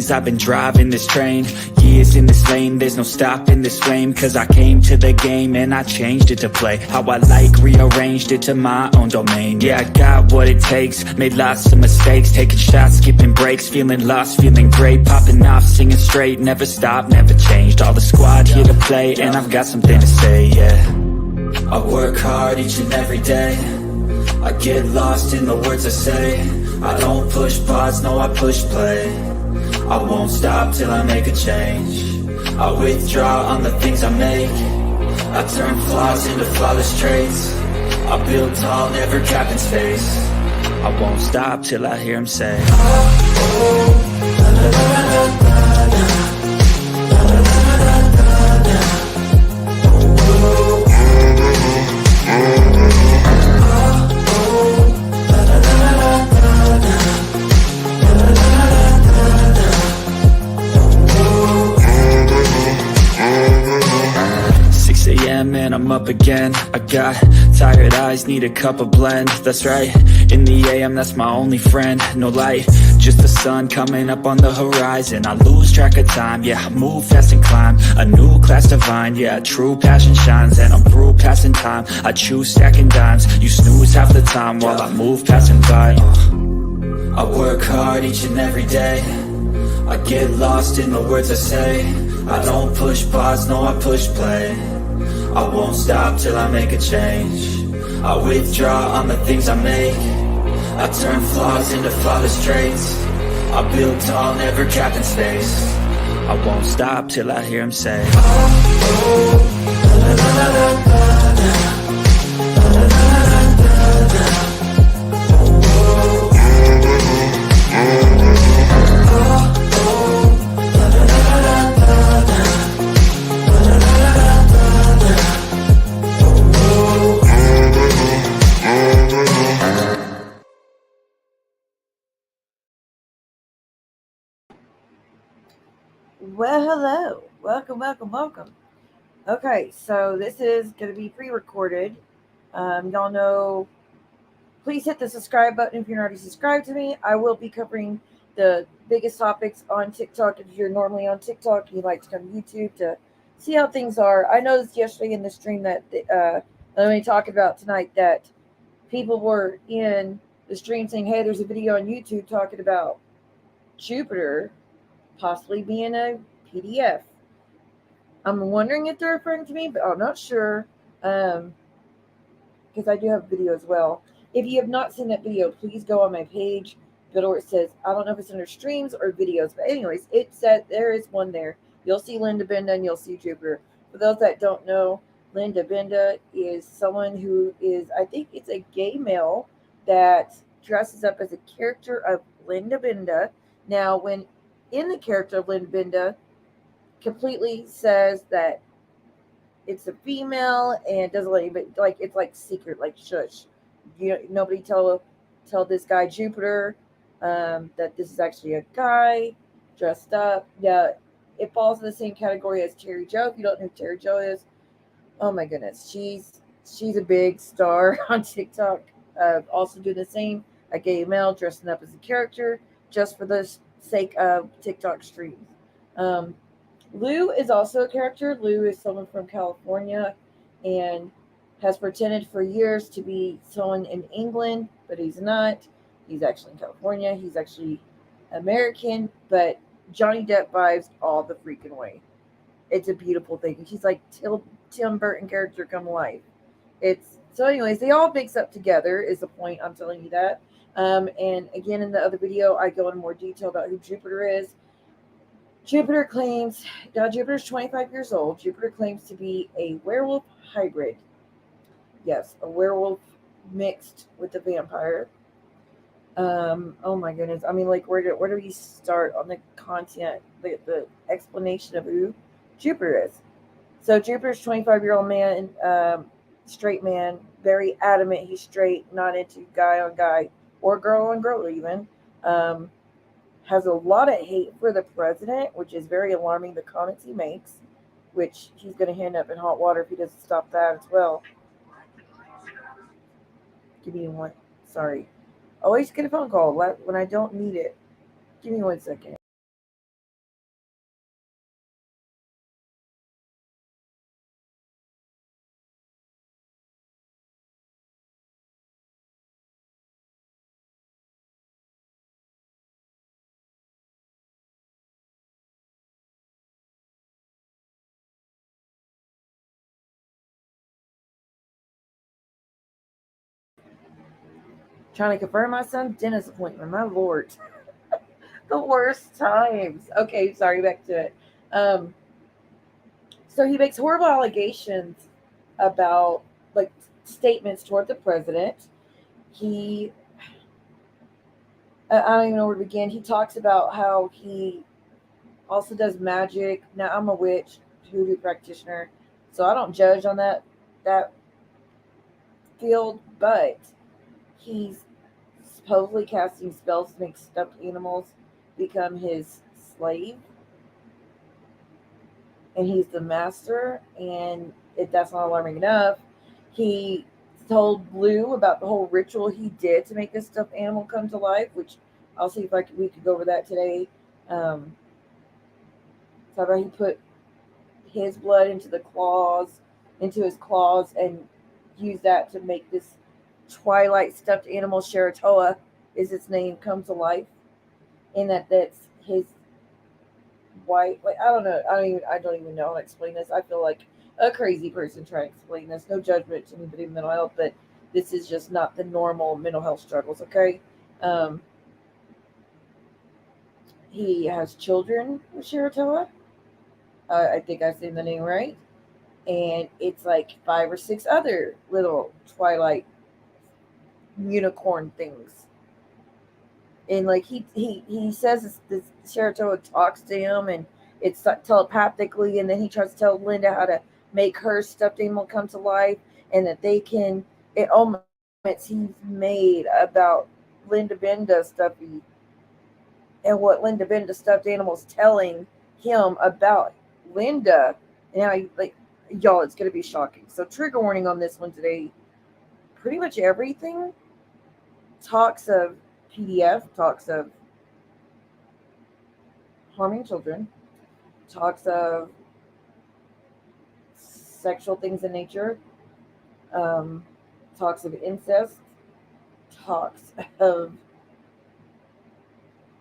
days I've been driving this train, years in this lane, there's no stopping this flame. Cause I came to the game and I changed it to play how I like, rearranged it to my own domain. Yeah, I got what it takes, made lots of mistakes, taking shots, skipping breaks, feeling lost, feeling great, popping off, singing straight, never stopped, never changed. All the squad here to play, and I've got something to say, yeah. I work hard each and every day, I get lost in the words I say. I don't push pause, no, I push play. I won't stop till I make a change. I withdraw on the things I make. I turn flaws into flawless traits. I build tall, never capped in space. I won't stop till I hear him say, oh, la, la, la, la, la, la. And I'm up again. I got tired eyes, need a cup of blend. That's right, in the AM, that's my only friend. No light, just the sun coming up on the horizon. I lose track of time, yeah, I move fast and climb a new class divine, yeah, true passion shines. And I'm through passing time, I choose stacking dimes. You snooze half the time while I move passing by. I work hard each and every day, I get lost in the words I say. I don't push pause, no, I push play. I won't stop till I make a change. I withdraw on the things I make. I turn flaws into flawless traits. I build tall, never capped in space. I won't stop till I hear him say, oh, oh, la, la, la, la, la, la. Well, hello. Welcome. Okay, so this is going to be pre-recorded. Y'all know, please hit the subscribe button if you're not already subscribed to me. I will be covering the biggest topics on TikTok. If you're normally on TikTok, you like to come to YouTube to see how things are. I noticed yesterday in the stream that, let me talk about tonight, that people were in the stream saying, hey, there's a video on YouTube talking about Jupiter possibly being a PDF. I'm wondering if they're referring to me, but I'm not sure, because I do have a video as well. If you have not seen that video, please go on my page, go to where it says, I don't know if it's under streams or videos, but anyways, it said there is one there. You'll see Linda BInda and you'll see Jupiter. For those that don't know, Linda BInda is someone who is, I think it's a gay male that dresses up as a character of Linda BInda. Now, when in the character of Linda BInda, completely says that it's a female and doesn't let anybody, like, it's like secret, like shush. You know, nobody tell this guy Jupiter that this is actually a guy dressed up. Yeah, it falls in the same category as Terry Jo. If you don't know who Terry Jo is, oh my goodness, she's a big star on TikTok. Also doing the same, a gay male dressing up as a character just for the sake of TikTok streams. Lou is also a character. Lou is someone from California and has pretended for years to be someone in England, but he's not. He's actually in California. He's actually American, but Johnny Depp vibes all the freaking way. It's a beautiful thing. He's like Tim Burton character come life. So anyways, they all mix up together is the point. I'm telling you that. And again, in the other video, I go into more detail about who Jupiter is. Jupiter's 25 years old. Jupiter claims to be a werewolf hybrid. Yes, a werewolf mixed with a vampire. Oh my goodness. I mean, like, where do we start on the content, the explanation of who Jupiter is? So Jupiter's 25-year-old man, straight man, very adamant he's straight, not into guy on guy or girl on girl even. Has a lot of hate for the president, which is very alarming, the comments he makes, which he's going to end up in hot water if he doesn't stop that as well. Give me one. Sorry. Always get a phone call when I don't need it. Give me 1 second. Trying to confirm my son's dentist appointment. My lord. The worst times. Okay, sorry, back to it. Um, so he makes horrible allegations about, like, statements toward the president. He, I don't even know where to begin. He talks about how he also does magic. Now, I'm a witch, hoodoo practitioner, so I don't judge on that field, but he's supposedly casting spells to make stuffed animals become his slave, and he's the master. And if that's not alarming enough, he told Blue about the whole ritual he did to make this stuffed animal come to life, which I'll see if we could go over that today. So about he put his blood into his claws, and used that to make this Twilight stuffed animal. Sharatoa is its name, come to life, and that's his white. Like, I don't know. I don't even know how to explain this. I feel like a crazy person trying to explain this. No judgment to anybody with mental health, but this is just not the normal mental health struggles. Okay. He has children with Sharatoa. I think I said the name right. And it's like 5 or 6 other little Twilight unicorn things. And like he says this Sharatoa talks to him, and it's telepathically, and then he tries to tell Linda how to make her stuffed animal come to life, and that they can. It almost he's made about Linda Binda stuffy, and what Linda Binda stuffed animal's telling him about Linda. And now, like, y'all, it's gonna be shocking. So trigger warning on this one today. Pretty much everything talks of PDF, talks of harming children, talks of sexual things in nature, talks of incest, talks of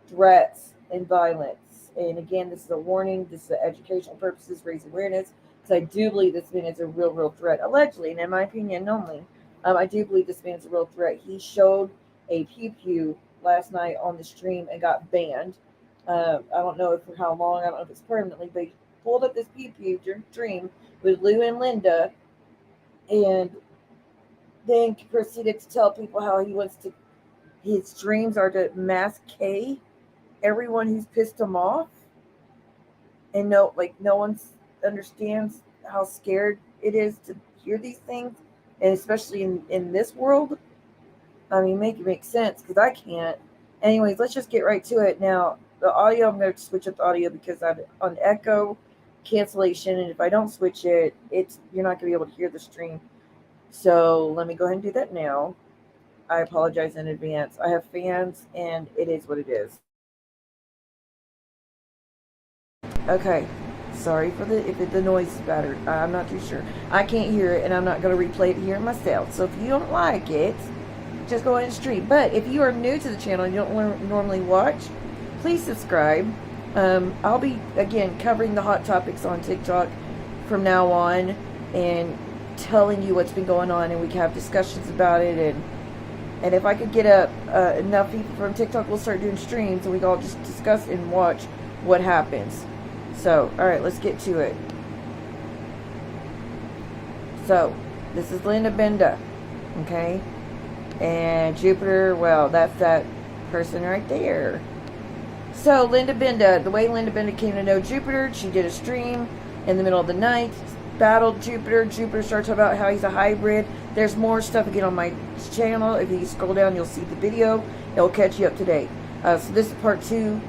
threats and violence. And again, this is a warning. This is for educational purposes, raise awareness, because I do believe this man is a real threat, allegedly, and in my opinion only. I do believe this man's a real threat. He showed a pew last night on the stream and got banned. I don't know for how long. I don't know if it's permanently, but he pulled up this pew during the stream with Lou and Linda, and then proceeded to tell people how he wants to. His dreams are to mass K everyone who's pissed him off, and no one understands how scared it is to hear these things, and especially in this world. I mean, make it make sense, because I can't. Anyways, let's just get right to it. Now, the audio, I'm going to switch up the audio because I'm on echo cancellation, and if I don't switch it, you're not going to be able to hear the stream. So let me go ahead and do that now. I apologize in advance. I have fans, and it is what it is. Okay, sorry for if the noise is better. I'm not too sure. I can't hear it, and I'm not going to replay it here myself. So if you don't like it, just go ahead and stream. But if you are new to the channel and you don't normally watch, please subscribe. I'll be, again, covering the hot topics on TikTok from now on, and telling you what's been going on, and we can have discussions about it. And if I could get up enough people from TikTok, we'll start doing streams, and we can all just discuss and watch what happens. So, all right, let's get to it. So, this is Linda Binda, okay? And Jupiter, well, that's that person right there. So, Linda Binda, the way Linda Binda came to know Jupiter, she did a stream in the middle of the night, battled Jupiter. Jupiter starts talking about how he's a hybrid. There's more stuff again on my channel. If you scroll down, you'll see the video. It'll catch you up to date. So this is part 2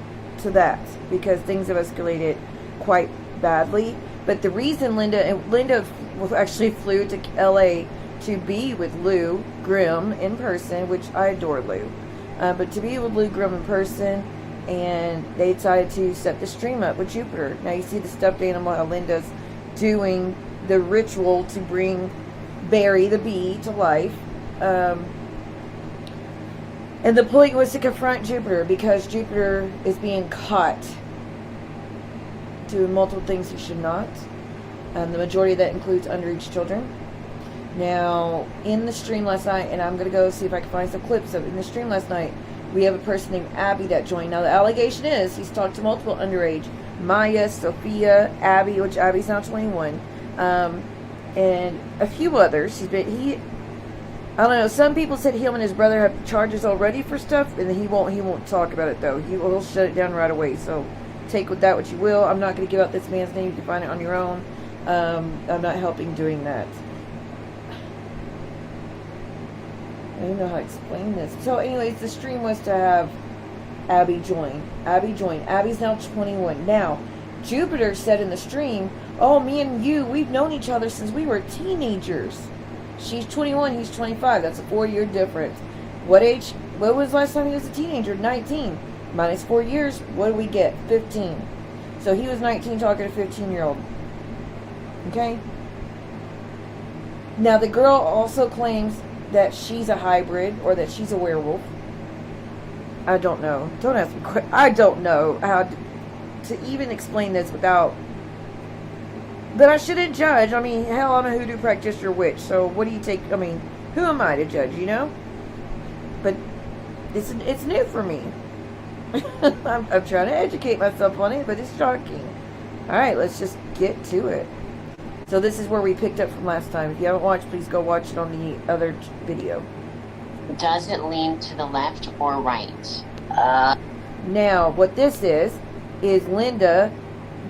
to that, because things have escalated quite badly. But the reason Linda actually flew to LA to be with Lou Grimm in person, which I adore Lou, but to be with Lou Grimm in person, and they decided to set the stream up with Jupiter. Now you see the stuffed animal, how Linda's doing the ritual to bring Barry the bee to life. And the point was to confront Jupiter, because Jupiter is being caught doing multiple things he should not. The majority of that includes underage children. Now, in the stream last night, and I'm going to go see if I can find some clips of it. In the stream last night, we have a person named Abby that joined. Now, the allegation is he's talked to multiple underage. Maya, Sophia, Abby, which Abby's now 21, and a few others. I don't know. Some people said him and his brother have charges already for stuff, and he won't talk about it though. He'll shut it down right away. So take with that what you will. I'm not going to give out this man's name. You can find it on your own. I'm not helping doing that. I don't know how to explain this. So, anyways, the stream was to have Abby join. Abby's now 21. Now, Jupiter said in the stream, "Oh, me and you, we've known each other since we were teenagers." She's 21, he's 25. That's a 4-year difference. What age? What was the last time he was a teenager? 19. Minus 4 years, what do we get? 15. So he was 19 talking to a 15-year-old. Okay? Now, the girl also claims that she's a hybrid or that she's a werewolf. I don't know. Don't ask me questions. I don't know how to even explain this without... But I shouldn't judge. I mean, hell, I'm a hoodoo practitioner witch. So what do you take? I mean, who am I to judge, you know? But it's new for me. I'm trying to educate myself on it, but it's shocking. Alright, let's just get to it. So this is where we picked up from last time. If you haven't watched, please go watch it on the other video. Does it lean to the left or right? Now, what this is Linda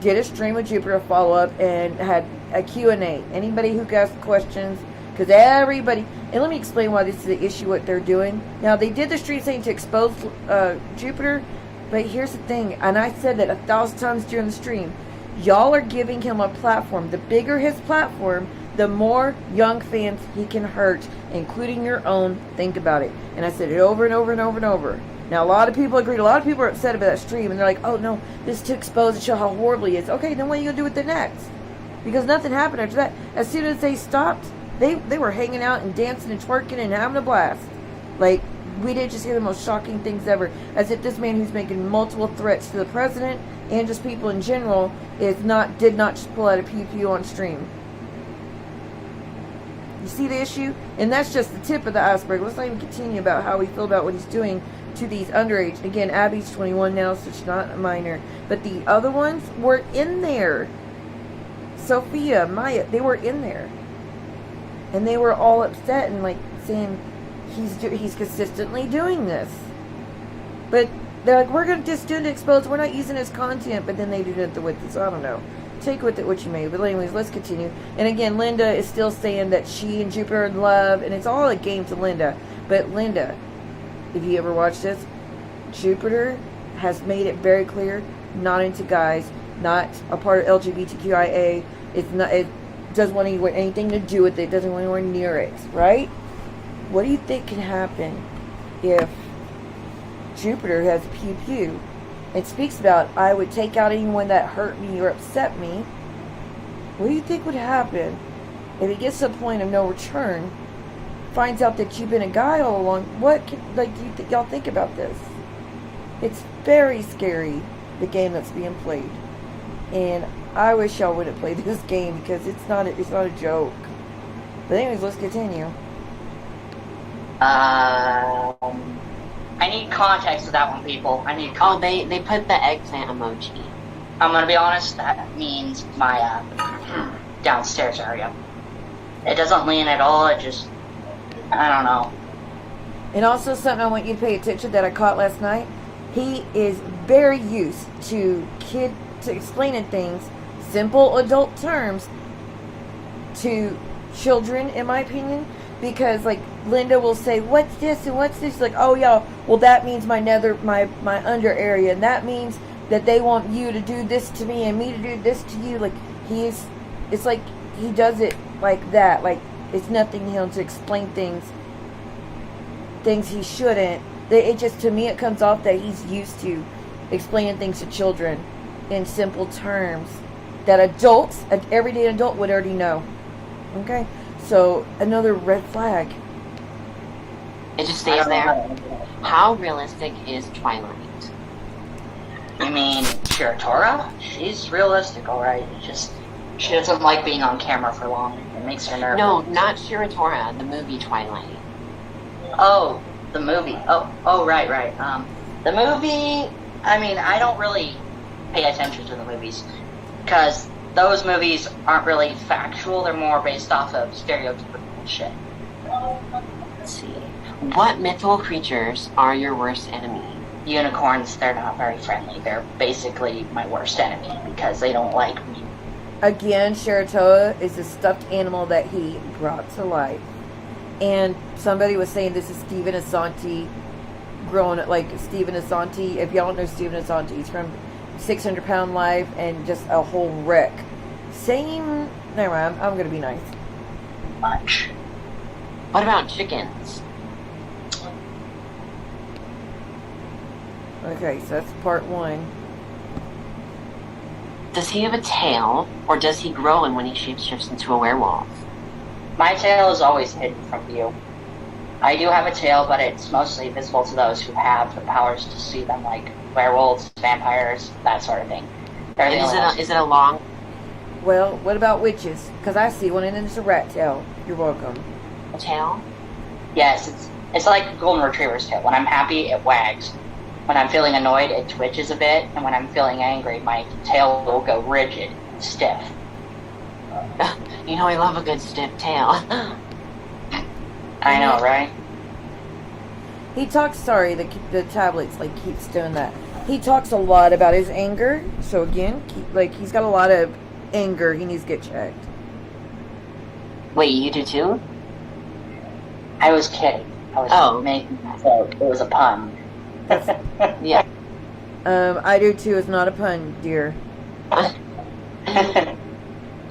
did a stream with Jupiter follow-up and had a Q&A. Anybody who asked questions, because everybody... And let me explain why this is the issue, what they're doing. Now, they did the stream saying to expose Jupiter, but here's the thing, and I said that 1,000 times during the stream, y'all are giving him a platform. The bigger his platform, the more young fans he can hurt, including your own. Think about it. And I said it over and over and over and over. Now, a lot of people agreed. A lot of people are upset about that stream, and they're like, "Oh no, this is to expose and show how horrible he is." Okay, then what are you gonna do with the next? Because nothing happened after that. As soon as they stopped, they were hanging out and dancing and twerking and having a blast. Like, we did just hear the most shocking things ever. As if this man who's making multiple threats to the president and just people in general did not just pull out a pew pew on stream. You see the issue? And that's just the tip of the iceberg. Let's not even continue about how we feel about what he's doing to these underage. Again, Abby's 21 now, so she's not a minor. But the other ones were in there. Sophia, Maya, they were in there. And they were all upset and like saying he's consistently doing this. But they're like, we're going to just do it to expose. We're not using his content. But then they do it with it. So I don't know. Take with it what you may. But anyways, let's continue. And again, Linda is still saying that she and Jupiter are in love. And it's all a game to Linda. But Linda, if you ever watch this, Jupiter has made it very clear, not into guys, not a part of LGBTQIA. It doesn't want anything to do with it. Doesn't want anywhere near it, right? What do you think can happen if Jupiter has a pew pew and speaks about, I would take out anyone that hurt me or upset me? What do you think would happen if he gets to a point of no return, finds out that you've been a guy all along? Do you y'all think about this? It's very scary, the game that's being played. And I wish y'all wouldn't play this game because it's not a joke. But anyways, let's continue. I need context to that one, people. I need context. Oh, they put the eggplant emoji. I'm gonna be honest, that means my downstairs area. It doesn't lean at all, it just, I don't know. And also something I want you to pay attention that I caught last night. He is very used to explaining things, simple adult terms, to children, in my opinion. Because, like, Linda will say, what's this and what's this? Like, oh, yeah, well, that means my under area. And that means that they want you to do this to me and me to do this to you. Like, it's like he does it like that. Like, it's nothing to him to explain things he shouldn't. It just, to me, it comes off that he's used to explaining things to children in simple terms that adults, an everyday adult, would already know. Okay? So, another red flag. It just stays there. How realistic is Twilight? You mean Shiratora? She's realistic, alright. Just She doesn't like being on camera for long. It makes her nervous. No, not Shiratora, the movie Twilight. Oh, the movie. Oh, right. The movie, I mean, I don't really pay attention to the movies because those movies aren't really factual. They're more based off of stereotypical shit. Let's see. What mythical creatures are your worst enemy? Unicorns, they're not very friendly. They're basically my worst enemy because they don't like me. Again, Shiratoa is a stuffed animal that he brought to life. And somebody was saying this is Stephen Asante growing up, like Stephen Asante. If y'all don't know Stephen Asante, he's from 600 Pound Life and just a whole wreck. Same, never mind, I'm going to be nice. Much. What about chickens? Okay, so that's part one. Does he have a tail, or does he grow in when he shapeshifts into a werewolf? My tail is always hidden from view. I do have a tail, but it's mostly visible to those who have the powers to see them, like werewolves, vampires, that sort of thing. Is it a long... Well, what about witches? Because I see one and it's a rat tail. You're welcome. tail? Yes, it's like a golden retriever's tail. When I'm happy, it wags. When I'm feeling annoyed, it twitches a bit, and when I'm feeling angry, my tail will go rigid and stiff. You know I love a good stiff tail. I know, right? He talks, sorry, the tablets, like, keeps doing that. He talks a lot about his anger, so again, he's got a lot of anger he needs to get checked. Wait, you do too? I was kidding. I was making that joke. It was a pun. Yeah. I do too. It's not a pun, dear.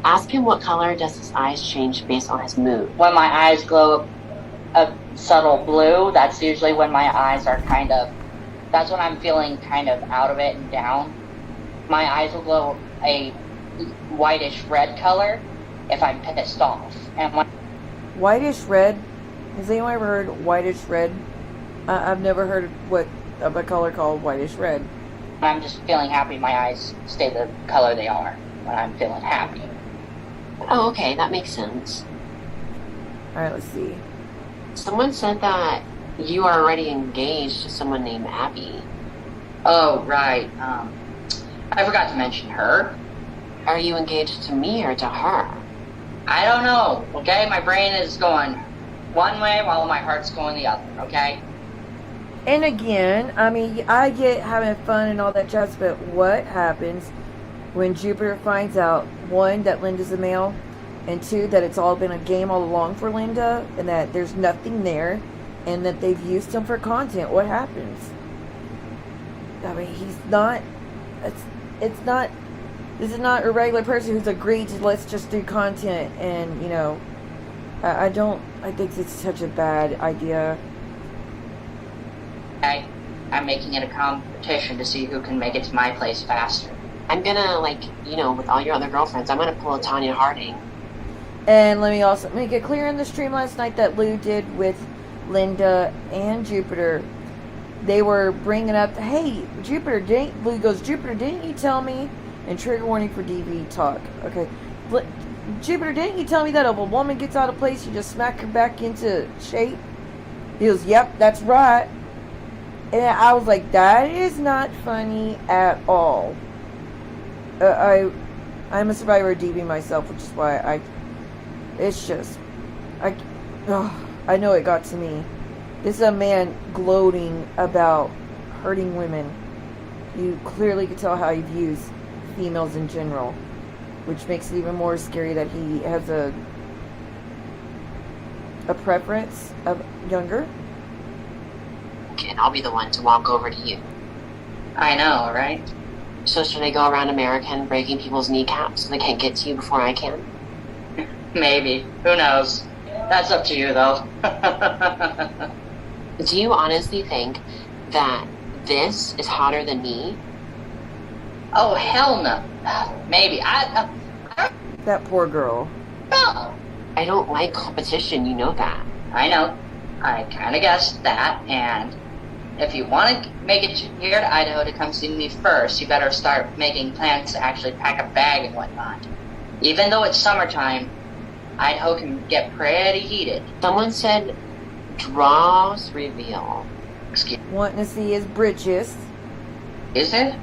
Ask him what color does his eyes change based on his mood. When my eyes glow a subtle blue, that's usually when my eyes are that's when I'm feeling kind of out of it and down. My eyes will glow a whitish red color if I'm pissed off. And when Whitish red? Has anyone ever heard whitish red? I've never heard of a color called whitish red. when I'm just feeling happy, my eyes stay the color they are when I'm feeling happy. Oh, okay, that makes sense. Alright, let's see. Someone said that you are already engaged to someone named Abby. Oh, right. I forgot to mention her. Are you engaged to me or to her? I don't know, okay? My brain is going one way while my heart's going the other, okay? And again, I mean, I get having fun and all that jazz, but what happens when Jupiter finds out, one, that Linda's a male, and two, that it's all been a game all along for Linda, and that there's nothing there, and that they've used him for content? What happens? I mean, he's not, it's not, this is not a regular person who's agreed to let's just do content, and, you know, I think it's such a bad idea. I'm making it a competition to see who can make it to my place faster. I'm gonna, like, you know, with all your other girlfriends, I'm gonna pull a Tanya Harding. And let me also make it clear in the stream last night that Lou did with Linda and Jupiter. They were bringing up, hey, Jupiter, Lou goes, Jupiter, didn't you tell me, and trigger warning for DV talk, okay, Jupiter, didn't you tell me that if a woman gets out of place, you just smack her back into shape? He goes, yep, that's right. And I was like, that is not funny at all. I'm a survivor of DV myself, which is why I know it got to me. This is a man gloating about hurting women. You clearly could tell how he views females in general, which makes it even more scary that he has a preference of younger. And I'll be the one to walk over to you. I know, right? So should I go around America and breaking people's kneecaps so they can't get to you before I can? Maybe. Who knows? That's up to you, though. Do you honestly think that this is hotter than me? Oh, hell no. Maybe. I That poor girl. no. I don't like competition, you know that. I know. I kind of guessed that, and if you want to make it here to Idaho to come see me first, you better start making plans to actually pack a bag and whatnot. Even though it's summertime, Idaho can get pretty heated. Someone said draws reveal. Excuse me. Wanting to see his britches. Is it?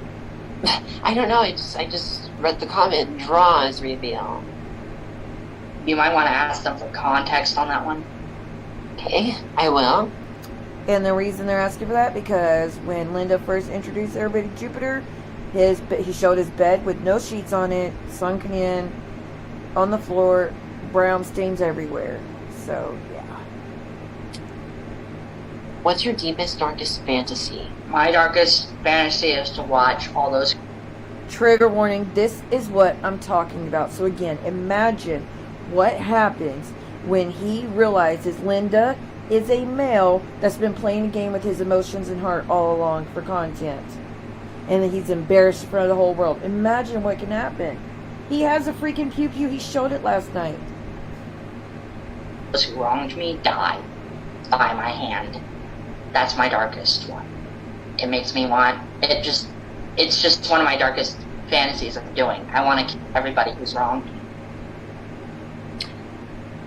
I don't know. I just read the comment. Draws reveal. You might want to ask them for context on that one. Okay, I will. And the reason they're asking for that, because when Linda first introduced everybody to Jupiter, he showed his bed with no sheets on it, sunken in, on the floor, brown stains everywhere. So, yeah. What's your deepest, darkest fantasy? My darkest fantasy is to watch all those. Trigger warning, this is what I'm talking about. So again, imagine what happens when he realizes Linda is a male that's been playing a game with his emotions and heart all along for content. And that he's embarrassed in front of the whole world. Imagine what can happen. He has a freaking pew-pew. He showed it last night. Those who wronged me die by my hand. That's my darkest one. It makes me want it's just one of my darkest fantasies of doing. I want to kill everybody who's wronged me.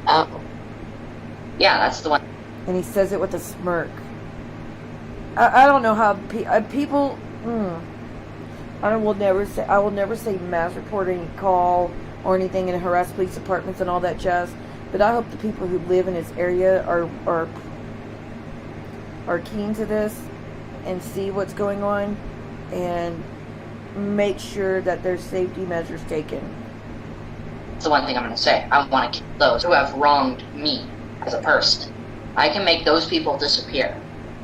Oh. Yeah, that's the one. And he says it with a smirk. I don't know how people. I will never say mass report any call or anything and harass police departments and all that jazz. But I hope the people who live in this area are keen to this and see what's going on and make sure that there's safety measures taken. That's the one thing I'm going to say. I want to kill those who have wronged me as a person. I can make those people disappear.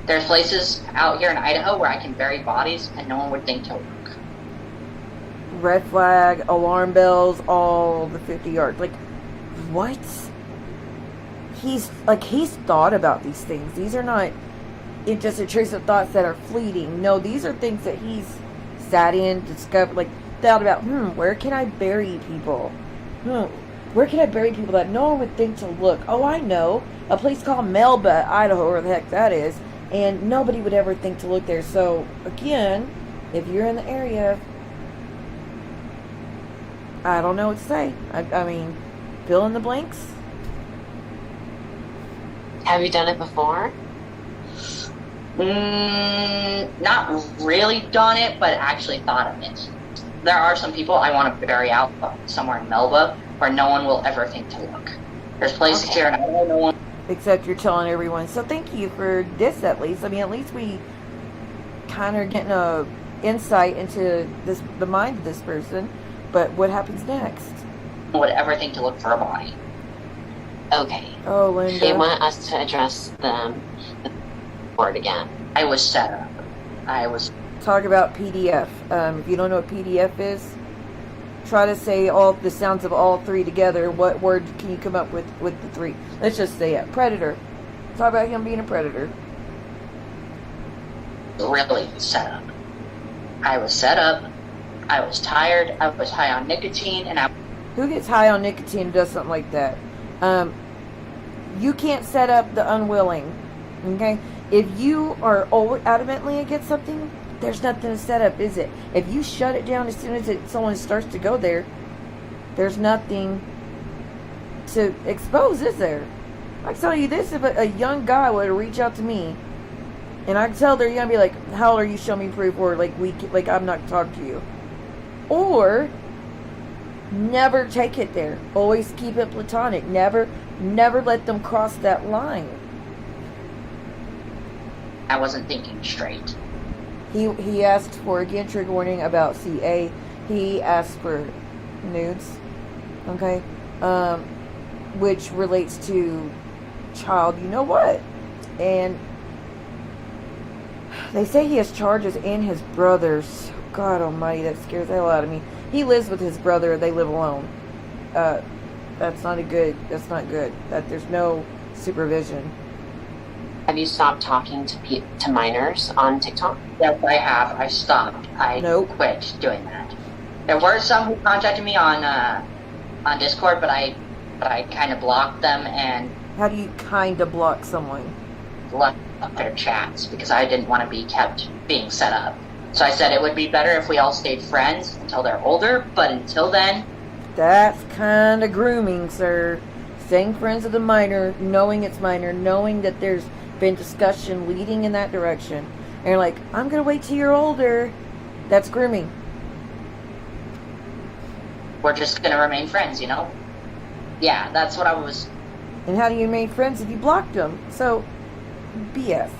There's places out here in Idaho where I can bury bodies and no one would think to look. Red flag, alarm bells, all the 50 yards. Like, what? He's thought about these things. These are not just a trace of thoughts that are fleeting. No, these are things that he's sat in, discovered, like, thought about, where can I bury people? Where can I bury people that no one would think to look? Oh, I know. A place called Melba, Idaho, or the heck that is. And nobody would ever think to look there. So, again, if you're in the area, I don't know what to say. I mean, fill in the blanks. Have you done it before? Not really done it, but actually thought of it. There are some people I want to bury out somewhere in Melba where no one will ever think to look. There's places here and I don't know one. Except you're telling everyone. So thank you for this at least. I mean, at least we kind of getting a insight into the mind of this person. But what happens next? Would ever think to look for a body. Okay. Oh, Linda. They want us to address the board again. I was set up. Talk about PDF. If you don't know what PDF is, try to say all the sounds of all three together. What word can you come up with the three? Let's just say it. Predator. Talk about him being a predator. Really set up. I was set up. I was tired. I was high on nicotine, and Who gets high on nicotine and does something like that? You can't set up the unwilling. Okay? If you are adamantly against something, there's nothing to set up, is it? If you shut it down as soon as someone starts to go there, there's nothing to expose, is there? I can tell you this, if a young guy would reach out to me, and I can tell they're going to be like, how old are you? Show me proof, or like I'm not talking to you. Or never take it there. Always keep it platonic. Never let them cross that line. I wasn't thinking straight. He asked for, again, trigger warning about CA. He asked for nudes. Okay? Which relates to child, you know what? And they say he has charges and his brothers. God almighty, that scares the hell out of me. He lives with his brother. They live alone. That's not good. That there's no supervision. Have you stopped talking to minors on TikTok? Yes, I have. I stopped. I quit doing that. There were some who contacted me on Discord, but I kind of blocked them and. How do you kind of block someone? Left their chats because I didn't want to be kept being set up. So I said it would be better if we all stayed friends until they're older, but until then, That's kind of grooming, sir. Staying friends with a minor, knowing it's minor, knowing that there's been discussion leading in that direction. And you're like, I'm going to wait till you're older. That's grooming. We're just going to remain friends, you know? Yeah, that's what I was... And how do you remain friends if you blocked them? So, BS.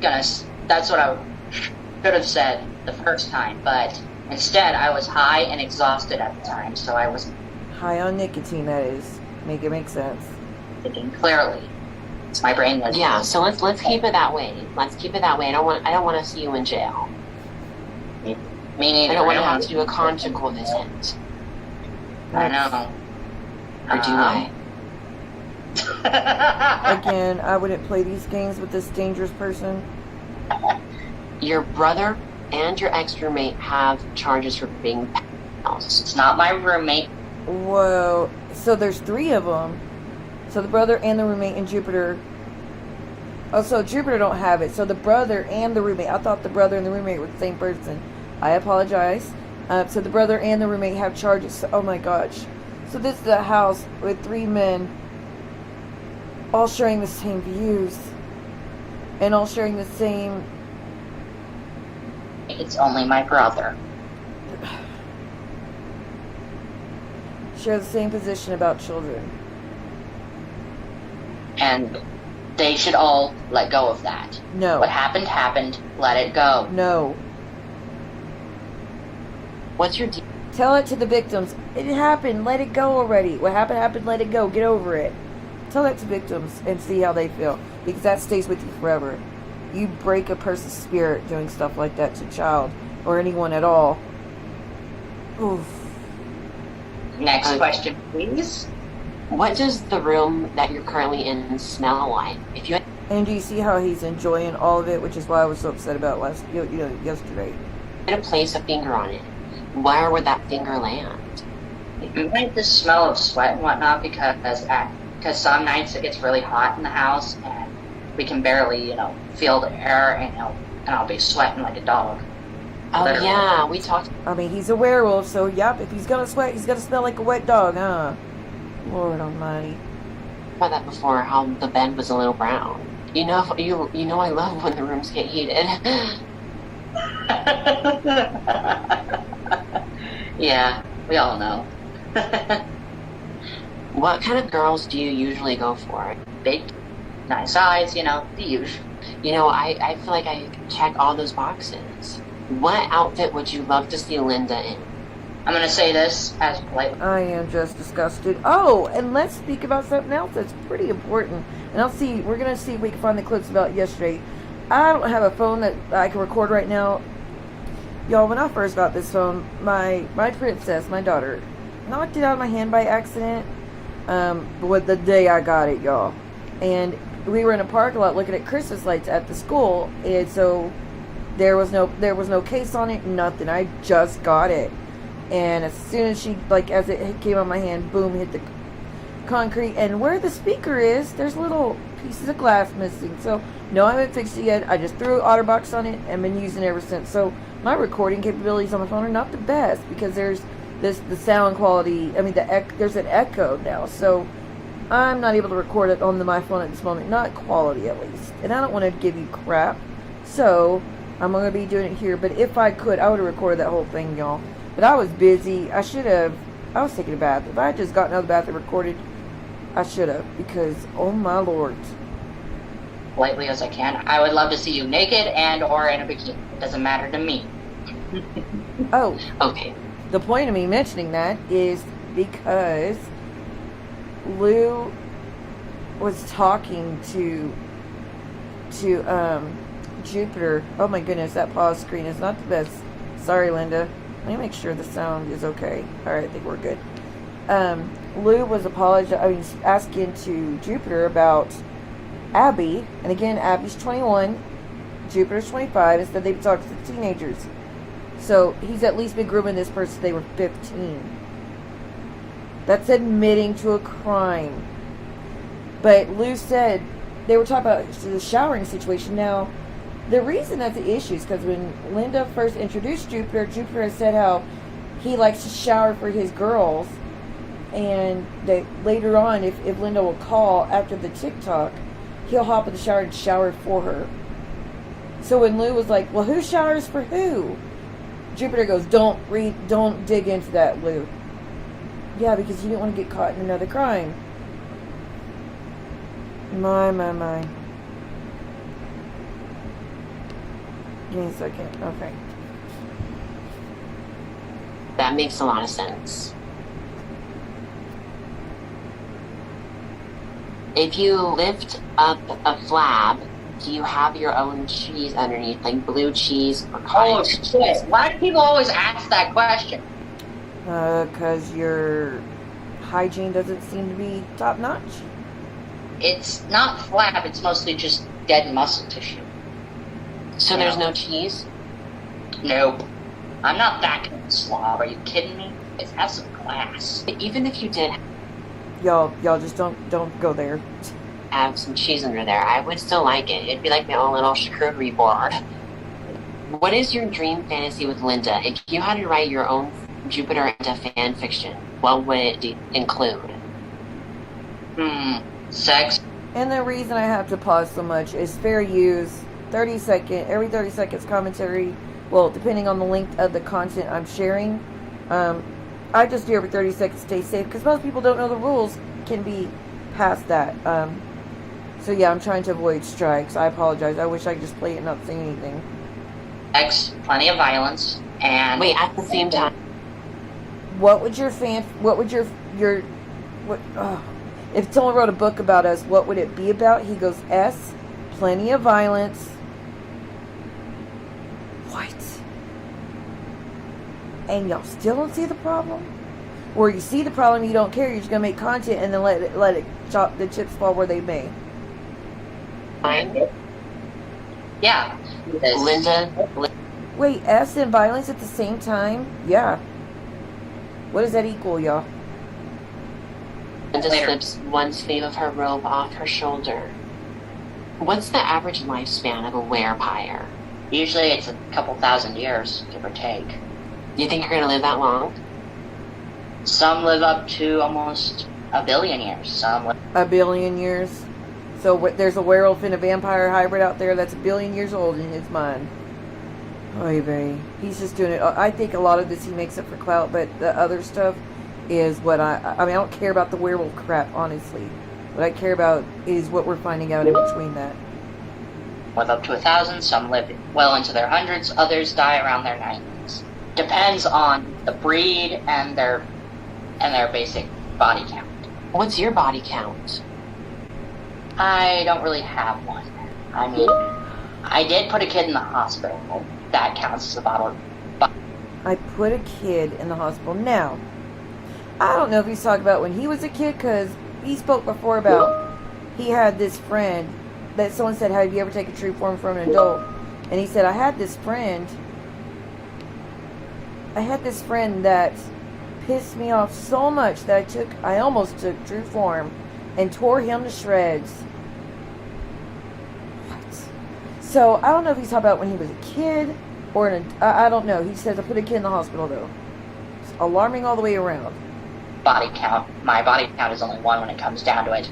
That's what I should have said the first time, but instead I was high and exhausted at the time, so I was... High on nicotine, that is. Make it make sense. Thinking clearly. It's my brain was... Yeah, so let's keep it that way. Let's keep it that way. I don't want to see you in jail. Me neither. I don't want to have to do a conjugal visit. I know. Or do I? Again, I wouldn't play these games with this dangerous person. Your brother and your ex-roommate have charges for being pals. It's not my roommate. Whoa. So there's 3 of them. So the brother and the roommate and Jupiter. Oh, so Jupiter don't have it. So the brother and the roommate. I thought the brother and the roommate were the same person. I apologize. So the brother and the roommate have charges. Oh my gosh. So this is a house with 3 men, all sharing the same views, and all sharing the same... It's only my brother. Share the same position about children. And they should all let go of that. No. What happened, happened. Let it go. No. What's your deal? Tell it to the victims. It happened. Let it go already. What happened, happened. Let it go. Get over it. Tell that to victims and see how they feel. Because that stays with you forever. You break a person's spirit doing stuff like that to a child or anyone at all. Oof. Next question, please. What does the room that you're currently in smell like? If you had And do you see how he's enjoying all of it, which is why I was so upset about yesterday. to place a finger on it, where would that finger land? It might the smell of sweat and whatnot because some nights it gets really hot in the house and we can barely, feel the air and I'll be sweating like a dog. Oh Literally. yeah, we talked I mean, he's a werewolf, so yep, if he's gonna sweat, he's gonna smell like a wet dog, huh? Lord almighty. about that before, how the bed was a little brown. You know I love when the rooms get heated. Yeah, we all know. What kind of girls do you usually go for? Big, nice eyes, the usual. I feel like I check all those boxes. What outfit would you love to see Linda in? I'm gonna say this as politely. I am just disgusted. Oh, and let's speak about something else that's pretty important. And we're gonna see if we can find the clips about yesterday. I don't have a phone that I can record right now. Y'all, when I first got this phone, my princess, my daughter, knocked it out of my hand by accident. With the day I got it, y'all. And we were in a parking lot looking at Christmas lights at the school, and so there was no case on it, nothing. I just got it. And as soon as as it came on my hand, boom, hit the concrete. And where the speaker is, there's little pieces of glass missing. So, no, I haven't fixed it yet. I just threw OtterBox on it and been using it ever since. So, my recording capabilities on my phone are not the best because there's the sound quality. I mean, there's an echo now. So, I'm not able to record it on my phone at this moment. Not quality, at least. And I don't want to give you crap. So, I'm going to be doing it here. But if I could, I would have recorded that whole thing, y'all. But I was busy. I was taking a bath. If I had just gotten out of the bath and recorded, I should have. Because, oh my lord. Lightly as I can. I would love to see you naked and or in a bikini. It doesn't matter to me. Oh, Okay. the point of me mentioning that is because Lou was talking to Jupiter. Oh my goodness, that pause screen is not the best. Sorry, Linda. Let me make sure the sound is okay. Alright, I think we're good. Lou was asking to Jupiter about Abby. And again, Abby's 21. Jupiter's 25. Instead, they talked to teenagers. So, he's at least been grooming this person since they were 15. That's admitting to a crime. But Lou said, they were talking about the showering situation. Now, the reason that's the issue is because when Linda first introduced Jupiter, Jupiter said how he likes to shower for his girls, and that later on, if Linda will call after the TikTok, he'll hop in the shower and shower for her. So when Lou was like, well, who showers for who? Jupiter goes, don't dig into that, Lou. Yeah, because you didn't want to get caught in another crime. My. Give me a second. Okay. That makes a lot of sense. If you lift up a flab, do you have your own cheese underneath, like blue cheese or cottage cheese? Why do people always ask that question? Because your hygiene doesn't seem to be top notch. It's not flab, it's mostly just dead muscle tissue. So there's no cheese? Nope. I'm not that kind of slob. Are you kidding me? It has some class. Even if you did Y'all just don't go there. have some cheese under there, I would still like it. It'd be like my own little charcuterie board. What is your dream fantasy with Linda? If you had to write your own Jupiter into fan fiction, what would it include? Sex. And the reason I have to pause so much is fair use. Every 30 seconds commentary. Well, depending on the length of the content I'm sharing. I just do every 30 seconds, stay safe, because most people don't know the rules can be past that. So yeah, I'm trying to avoid strikes. I apologize. I wish I could just play it and not say anything. Sex, plenty of violence, and... Wait, at the same time. What would your if someone wrote a book about us, what would it be about? He goes, S, plenty of violence. What? And y'all still don't see the problem? Or you see the problem, you don't care, you're just gonna make content and then let it chop the chips fall where they may. Fine. Yeah. Linda. Wait, S and violence at the same time? Yeah. What does that equal, y'all? Linda slips one sleeve of her robe off her shoulder. What's the average lifespan of a werepire? Usually it's a couple thousand years, give or take. Do you think you're going to live that long? Some live up to almost a billion years. Some live... A billion years? So there's a werewolf and a vampire hybrid out there that's a billion years old in his mind. Oy vey. He's just doing it. I think a lot of this he makes up for clout, but the other stuff is what I mean, I don't care about the werewolf crap, honestly. What I care about is what we're finding out in between that. Live up to 1,000, some live well into their hundreds, others die around their 90s. Depends on the breed and their basic body count. What's your body count? I don't really have one. I mean, I did put a kid in the hospital. That counts as a bottle. I put a kid in the hospital. Now, I don't know if he's talking about when he was a kid, because he spoke before about he had this friend that someone said, have you ever taken true form from an adult? And he said, I had this friend that pissed me off so much that I almost took true form and tore him to shreds. What? So I don't know if he's talking about when he was a kid or I don't know. He says I put a kid in the hospital though. It's alarming all the way around. Body count. My body count is only one when it comes down to it.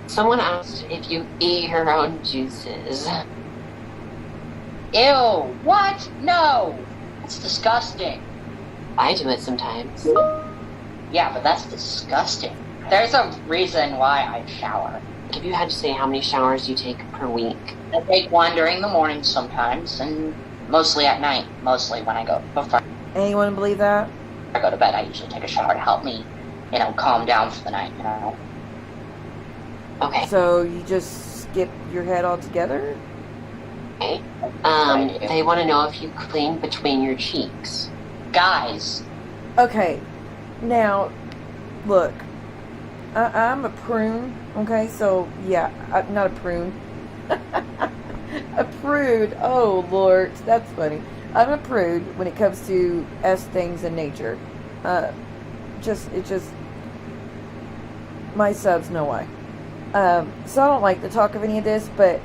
Someone asked if you eat your own juices. Ew! What? No! That's disgusting. I do it sometimes. Yeah, but that's disgusting. There's a reason why I shower. If you had to say how many showers you take per week. I take one during the morning sometimes, and mostly at night. Mostly when I go before Anyone believe that? I go to bed, I usually take a shower to help me, calm down for the night, Okay. So you just skip your head altogether? Okay. They want to know if you clean between your cheeks. Guys. Okay. Now, look. I'm a prune. Okay, so yeah, not a prune. A prude. Oh Lord, that's funny. I'm a prude when it comes to S things in nature. My subs know why. So I don't like the talk of any of this, but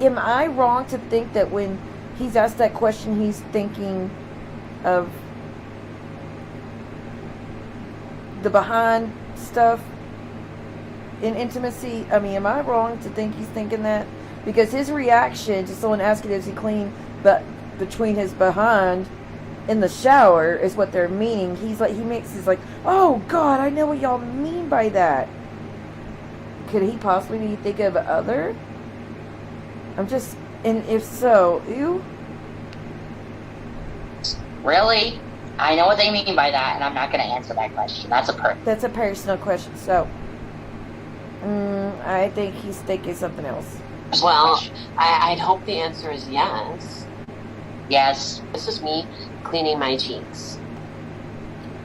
am I wrong to think that when he's asked that question, he's thinking of the behind stuff in intimacy. I mean, am I wrong to think he's thinking that? Because his reaction to someone asking is he clean, but between his behind in the shower is what they're meaning. He's like, oh God, I know what y'all mean by that. Could he possibly be thinking of other? And if so, ew. Really? I know what they mean by that, and I'm not going to answer that question. That's a personal question. So, I think he's thinking something else. Well, I'd hope the answer is yes. Yes. This is me cleaning my cheeks.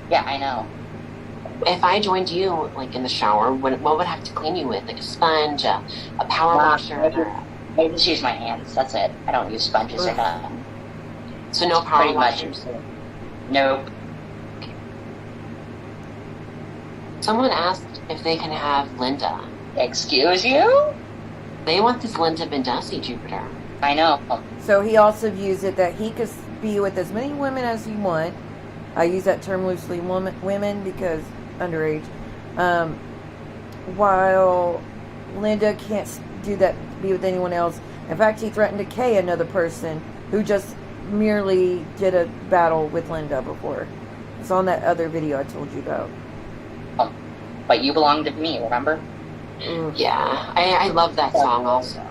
Yeah, I know. If I joined you, like, in the shower, what would I have to clean you with? Like a sponge, a power washer? I just use my hands. That's it. I don't use sponges or nothing. So no power washers? Nope. Someone asked if they can have Linda. Excuse you? They want this Linda Bindasi Jupiter. I know. So he also views it that he could be with as many women as he want. I use that term loosely, women, because underage. While Linda can't do that, be with anyone else. In fact, he threatened to Kay another person who just merely did a battle with Linda before. It's on that other video I told you about. But you belong to me, remember? Yeah, I love that song also.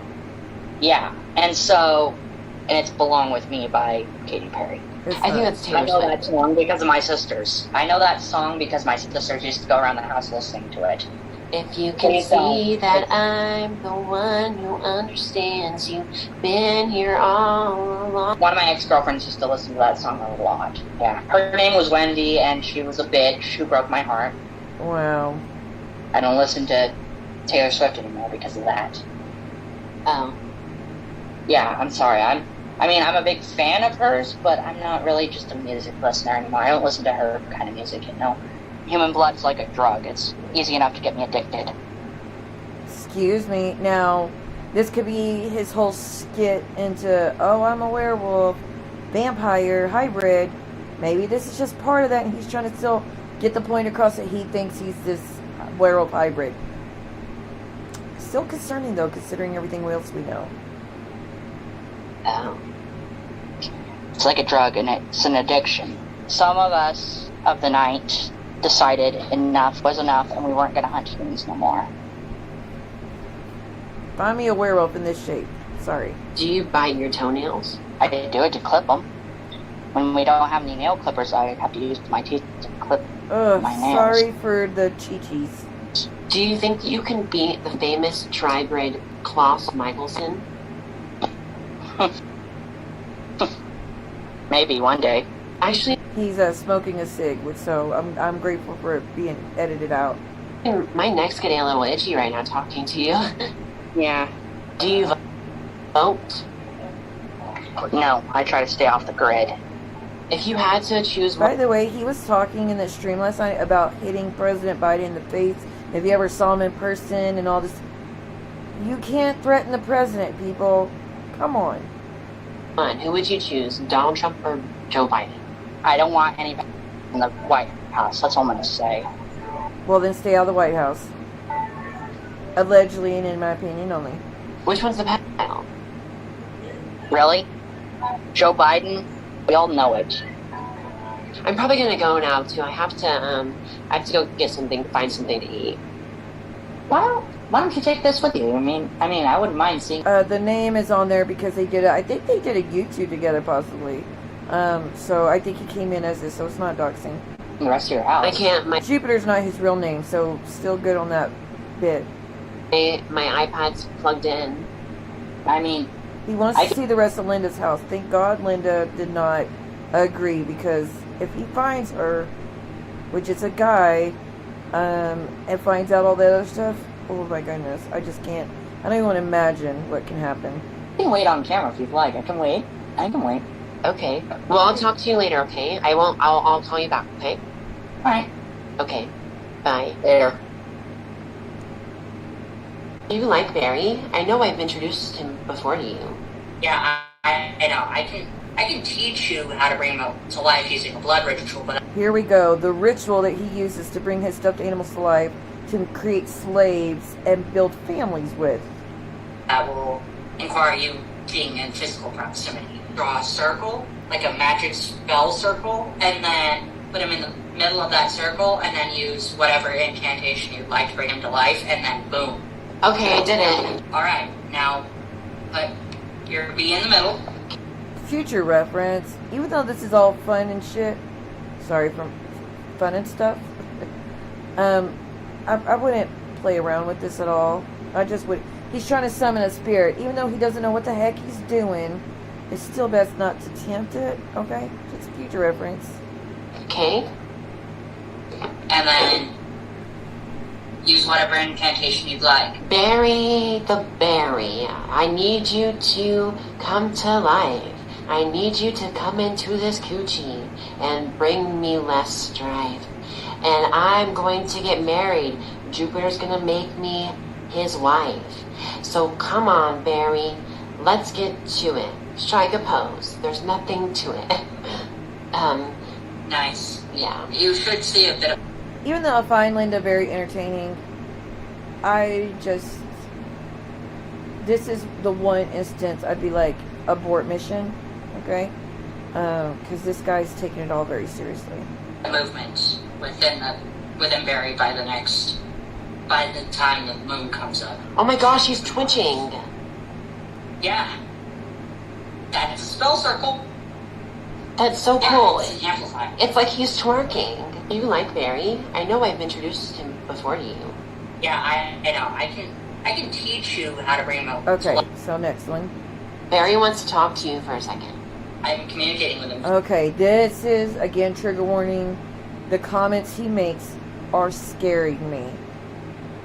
Yeah, and it's Belong With Me by Katy Perry. I think that's Taylor Swift. I know that song because of my sisters. I know that song because my sisters used to go around the house listening to it. If you can see that I'm the one who understands, you've been here all along. One of my ex-girlfriends used to listen to that song a lot. Yeah. Her name was Wendy, and she was a bitch who broke my heart. Wow. I don't listen to Taylor Swift anymore because of that. Oh. Yeah, I'm sorry. I'm a big fan of hers, but I'm not really just a music listener anymore. I don't listen to her kind of music, you know. Human blood's like a drug. It's easy enough to get me addicted. Excuse me. Now, this could be his whole skit into, oh, I'm a werewolf, vampire, hybrid. Maybe this is just part of that, and he's trying to still get the point across that he thinks he's this werewolf hybrid. Still concerning, though, considering everything else we know. Oh. It's like a drug, and it's an addiction. Some of us of the night decided enough was enough, and we weren't going to hunt humans no more. Find me a werewolf in this shape. Sorry. Do you bite your toenails? I do it to clip them. When we don't have any nail clippers, I have to use my teeth to clip my nails. Sorry for the chi-chis. Do you think you can beat the famous tri-bred Klaus Michelson? Maybe one day. Actually, he's smoking a cig, so I'm grateful for it being edited out. My neck's getting a little itchy right now talking to you. Yeah. Do you vote? No, I try to stay off the grid. If you had to choose By the way, he was talking in the stream last night about hitting President Biden in the face. If you ever saw him in person and all this, you can't threaten the president, people. Come on. Who would you choose, Donald Trump or Joe Biden? I don't want anybody in the White House. That's all I'm going to say. Well, then stay out of the White House. Allegedly, and in my opinion only. Which one's the pedophile? Really? Joe Biden? We all know it. I'm probably gonna go now too. I have to go get find something to eat. Why don't you take this with you? I mean, I wouldn't mind seeing. The name is on there because they did I think they did a YouTube together, possibly. So I think he came in as this, so it's not doxing. The rest of your house. I can't. Jupiter's not his real name, so still good on that bit. My iPad's plugged in. I mean, he wants to see the rest of Linda's house. Thank God Linda did not agree, because if he finds her, which is a guy, and finds out all that other stuff, oh my goodness, I just can't. I don't even want to imagine what can happen. You can wait on camera if you'd like. I can wait. Okay. Well, I'll talk to you later, okay? I'll call you back, okay? Alright. Okay. Bye. Later. Do you like Barry? I know I've introduced him before to you. Yeah, I know. I can teach you how to bring them to life using a blood ritual, but Here we go. The ritual that he uses to bring his stuffed animals to life to create slaves and build families with. that will require you being in physical proximity. Draw a circle, like a magic spell circle, and then put him in the middle of that circle, and then use whatever incantation you'd like to bring him to life, and then boom. Okay, I did it. Alright, now put your bee in the middle. Future reference, even though this is all fun and shit, sorry for fun and stuff, I wouldn't play around with this at all. I just would. He's trying to summon a spirit, even though he doesn't know what the heck he's doing. It's still best not to tempt it, okay? Just future reference. Okay. And then use whatever incantation you'd like. Barry the berry. I need you to come to life. I need you to come into this coochie and bring me less strife. And I'm going to get married. Jupiter's gonna make me his wife. So come on, Barry. Let's get to it. Strike a pose. There's nothing to it. Nice. Yeah. You should see a bit of Even though I find Linda very entertaining, this is the one instance I'd be like, abort mission, okay? Because this guy's taking it all very seriously. movement within Barry by the time the moon comes up. Oh my gosh, he's twitching. Yeah. That's a spell circle. That's so Yeah, cool. it's an amplifier. It's like he's twerking. You like Barry? I know I've introduced him before to you. Yeah, I know. I can teach you how to bring him up. Okay, so next one. Barry wants to talk to you for a second. I'm communicating with him Okay, this is, again, trigger warning. The comments he makes are scaring me.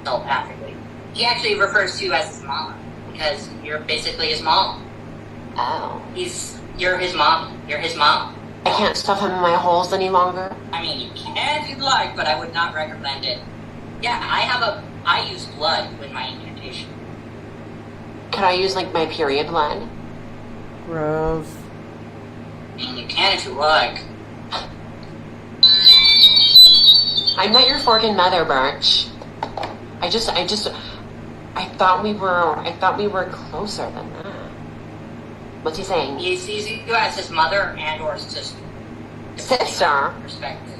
telepathically. He actually refers to you as his mom because you're basically his mom. Oh. You're his mom. You're his mom. I can't stuff him in my holes any longer? I mean, you can if you'd like, but I would not recommend it. Yeah, I use blood with my incantation. Could I use, like, my period blood? Gross. I mean, you can if you like. I'm not your forking mother, Birch. I thought we were closer than that. What's he saying? He sees you as his mother and or sister. Sister? Perspective.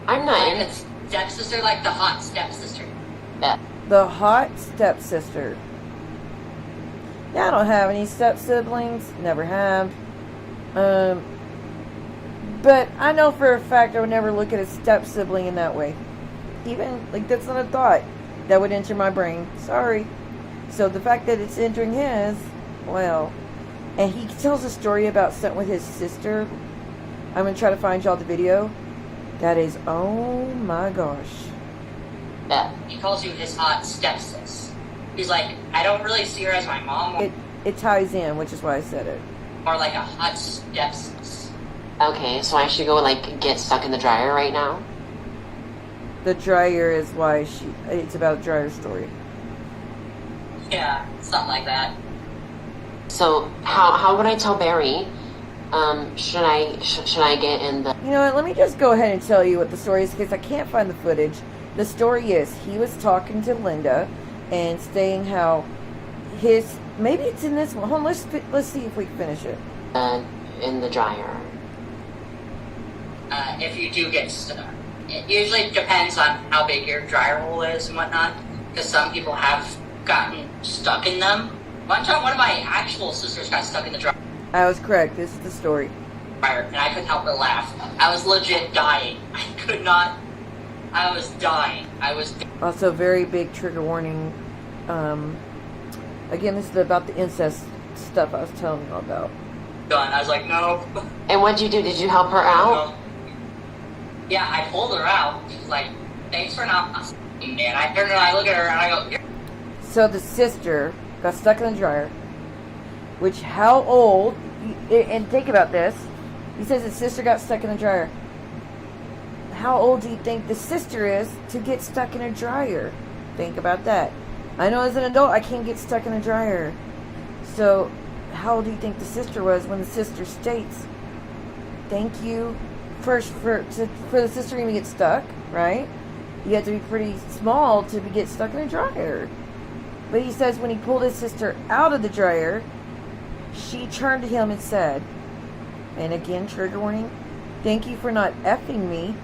I'm not Like in it's stepsister, like the hot stepsister. The hot stepsister. Yeah, I don't have any step siblings. Never have. But I know for a fact I would never look at a step sibling in that way. Even, like, that's not a thought that would enter my brain. Sorry. So the fact that it's entering his, well. And he tells a story about something with his sister. I'm going to try to find y'all the video. That is, oh my gosh. Yeah. He calls you his hot stepsis. He's like, I don't really see her as my mom, It ties in, which is why I said it. or like a hot stepsis. Okay, so I should go, like, get stuck in the dryer right now? The dryer is why it's about a dryer story. Yeah, something like that. So, how would I tell Barry? Should I get in the... You know what, let me just go ahead and tell you what the story is, because I can't find the footage. The story is, he was talking to Linda and saying how maybe it's in this one. Hold on, let's see if we can finish it. in the dryer? If you do get stuck. It usually depends on how big your dryer hole is and whatnot, because some people have gotten stuck in them. One time, one of my actual sisters got stuck in the dryer, I was correct. This is the story. and I couldn't help but laugh. I was legit dying. I was dying. Also, very big trigger warning. Again, this is about the incest stuff I was telling you about. done. I was like, no. And what'd you do? Did you help her out? No. Yeah, I pulled her out. She's like, thanks for not asking, man. I turn around, I look at her, and I go, "You're So the sister got stuck in the dryer. Which, how old? And think about this. He says his sister got stuck in the dryer. How old do you think the sister is to get stuck in a dryer? Think about that. I know as an adult I can't get stuck in a dryer. So how old do you think the sister was when the sister states, thank you, first for the sister to even get stuck, right? You have to be pretty small to get stuck in a dryer. But he says when he pulled his sister out of the dryer, she turned to him and said, and again, trigger warning, thank you for not effing me.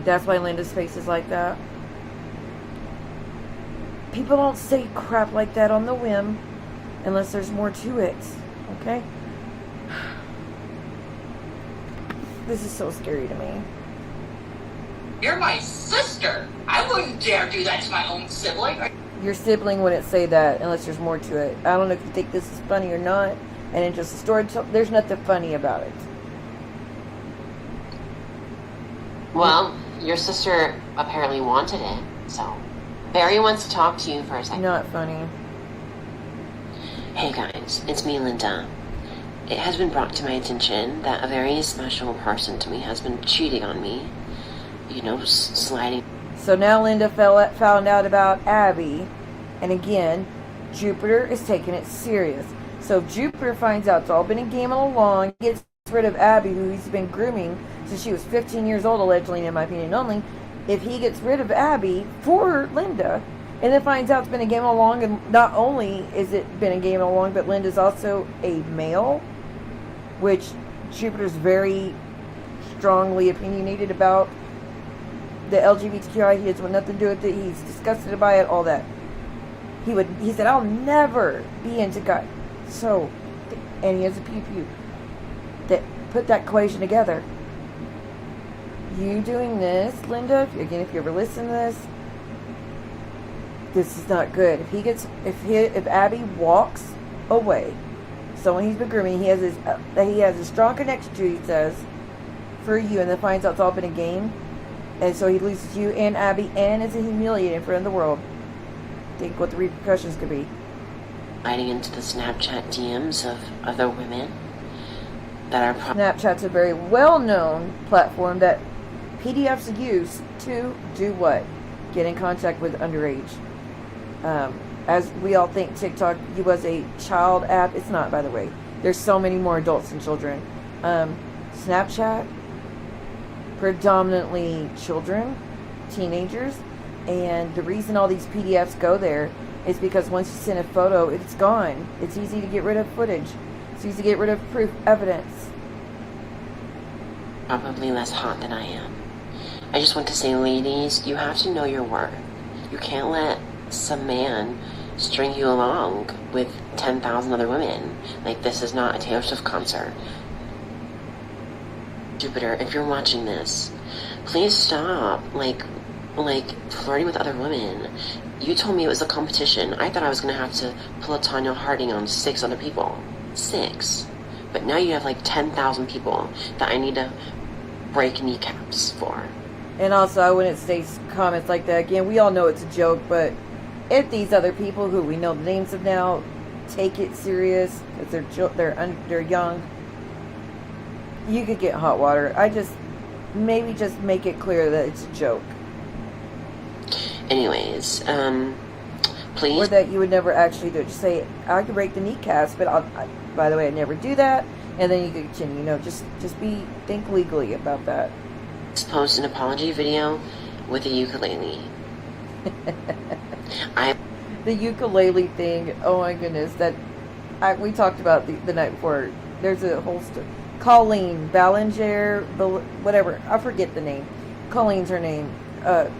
That's why Linda's face is like that. People don't say crap like that on the whim unless there's more to it. Okay? This is so scary to me. You're my sister. I wouldn't dare do that to my own sibling. Your sibling wouldn't say that unless there's more to it. I don't know if you think this is funny or not. And in just a story, there's nothing funny about it. Well, your sister apparently wanted it, so Barry wants to talk to you for a second. Not funny. Hey guys, it's me, Linda. It has been brought to my attention that a very special person to me has been cheating on me. You know, sliding. So now Linda found out about Abby. And again, Jupiter is taking it serious. So if Jupiter finds out it's all been a game all along, gets rid of Abby, who he's been grooming since she was 15 years old, allegedly, in my opinion only. If he gets rid of Abby for Linda, and then finds out it's been a game all along, and not only is it been a game all along, but Linda's also a male, which Jupiter's very strongly opinionated about. The LGBTQI, he has nothing to do with it. He's disgusted by it, all that. He said, I'll never be into guys. So, and he has a pew-pew. That put that equation together. You doing this, Linda, again, if you ever listen to this is not good. If Abby walks away, someone he's been grooming, he has a strong connection to, he says, for you, and then finds out it's all been a game, and so he loses you and Abby, and is humiliated in front of the world. Think what the repercussions could be. Sliding into the Snapchat DMs of other women that are Snapchat's a very well-known platform that PDFs use to do what? Get in contact with underage. As we all think TikTok was a child app. It's not, by the way. There's so many more adults than children. Snapchat, predominantly children, teenagers. And the reason all these PDFs go there is because once you send a photo, it's gone. It's easy to get rid of footage. It's easy to get rid of proof, evidence. probably less hot than I am. I just want to say, ladies, you have to know your worth. You can't let some man string you along with 10,000 other women. Like, this is not a Taylor Swift concert. Jupiter, if you're watching this, please stop, like flirting with other women. You told me it was a competition. I thought I was going to have to pull a Tanya Harding on 6 other people. 6. But now you have like 10,000 people that I need to break kneecaps for. And also, I wouldn't say comments like that. Again, we all know it's a joke, but if these other people who we know the names of now take it serious, because they're young, you could get hot water. Maybe just make it clear that it's a joke. Anyways, please. Or that you would never actually do it. Just say, I could break the kneecaps, but by the way, I never do that. And then you could continue, just think legally about that. Post an apology video with a ukulele. The ukulele thing, oh my goodness, we talked about the night before. There's a whole story. Colleen Ballinger, whatever, I forget the name. Colleen's her name.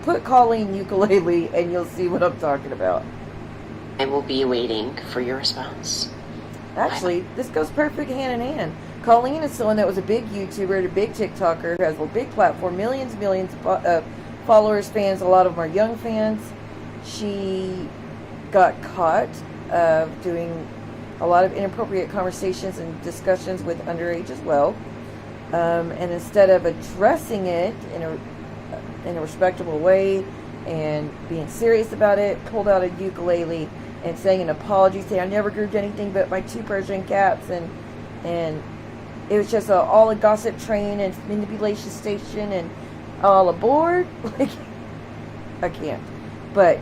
Put Colleen ukulele and you'll see what I'm talking about. I will be waiting for your response. Actually, this goes perfect hand in hand. Colleen is someone that was a big YouTuber, a big TikToker, has a big platform, millions of followers, fans, a lot of them are young fans. She got caught doing a lot of inappropriate conversations and discussions with underage as well. And instead of addressing it in a respectable way and being serious about it, pulled out a ukulele and saying an apology, saying I never grouped anything but my 2 Persian cats, and it was just all a gossip train and manipulation station and all aboard. Like, I can't. But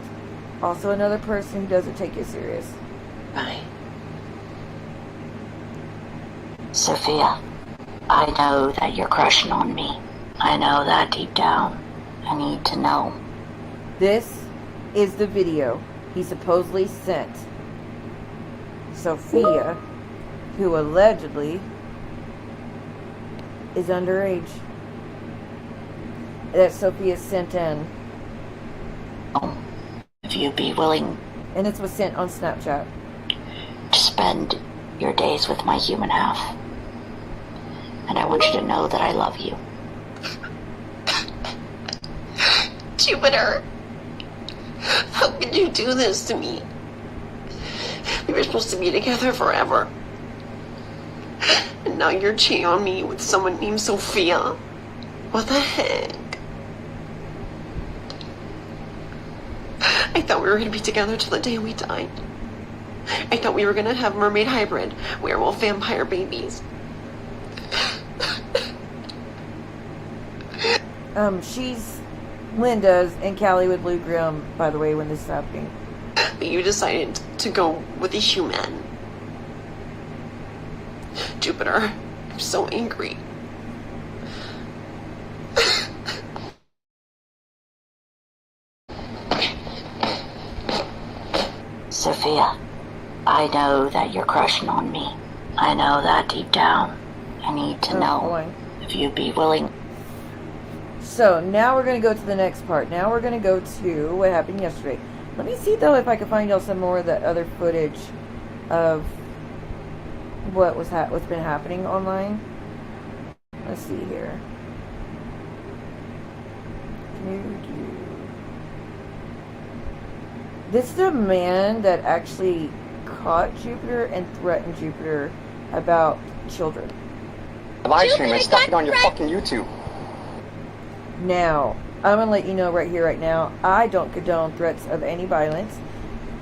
also another person who doesn't take it serious. Bye. Sophia, I know that you're crushing on me. I know that deep down. I need to know. This is the video he supposedly sent Sophia, who allegedly is underage. That Sophia sent in. If you'd be willing And this was sent on Snapchat. to spend your days with my human half. And I want you to know that I love you. Jupiter, how could you do this to me? We were supposed to be together forever. And now you're cheating on me with someone named Sophia. What the heck? I thought we were going to be together till the day we died. I thought we were going to have mermaid hybrid, werewolf vampire babies. She's Linda's and Callie with Blue Grim, by the way, when this is happening. But you decided to go with a human. Jupiter, I'm so angry. Sophia, I know that you're crushing on me. I know that deep down. I need to know. Boy. If you'd be willing. So now we're going to go to the next part. Now we're going to go to what happened yesterday. Let me see though if I can find y'all some more of that other footage of what's been happening online. Let's see here. This is a man that actually caught Jupiter and threatened Jupiter about children. Live stream and stuck it on your fucking YouTube. Now, I'm going to let you know right here, right now, I don't condone threats of any violence.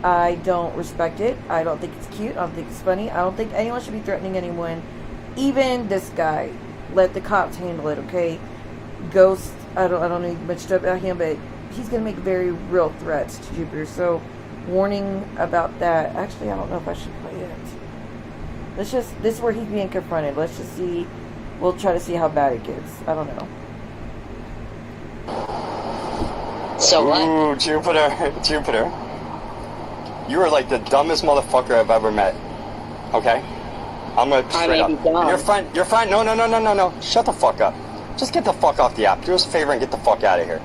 I don't respect it. I don't think it's cute. I don't think it's funny. I don't think anyone should be threatening anyone. Even this guy. Let the cops handle it, okay? Ghost, I don't know much stuff about him, but he's going to make very real threats to Jupiter. So, warning about that. Actually, I don't know if I should play it. This is where he's being confronted. Let's just see. We'll try to see how bad it gets. I don't know. So what? Ooh, Jupiter. You are like the dumbest motherfucker I've ever met. Okay? I'm gonna straight up. Your friend, no. Shut the fuck up. Just get the fuck off the app. Do us a favor and get the fuck out of here.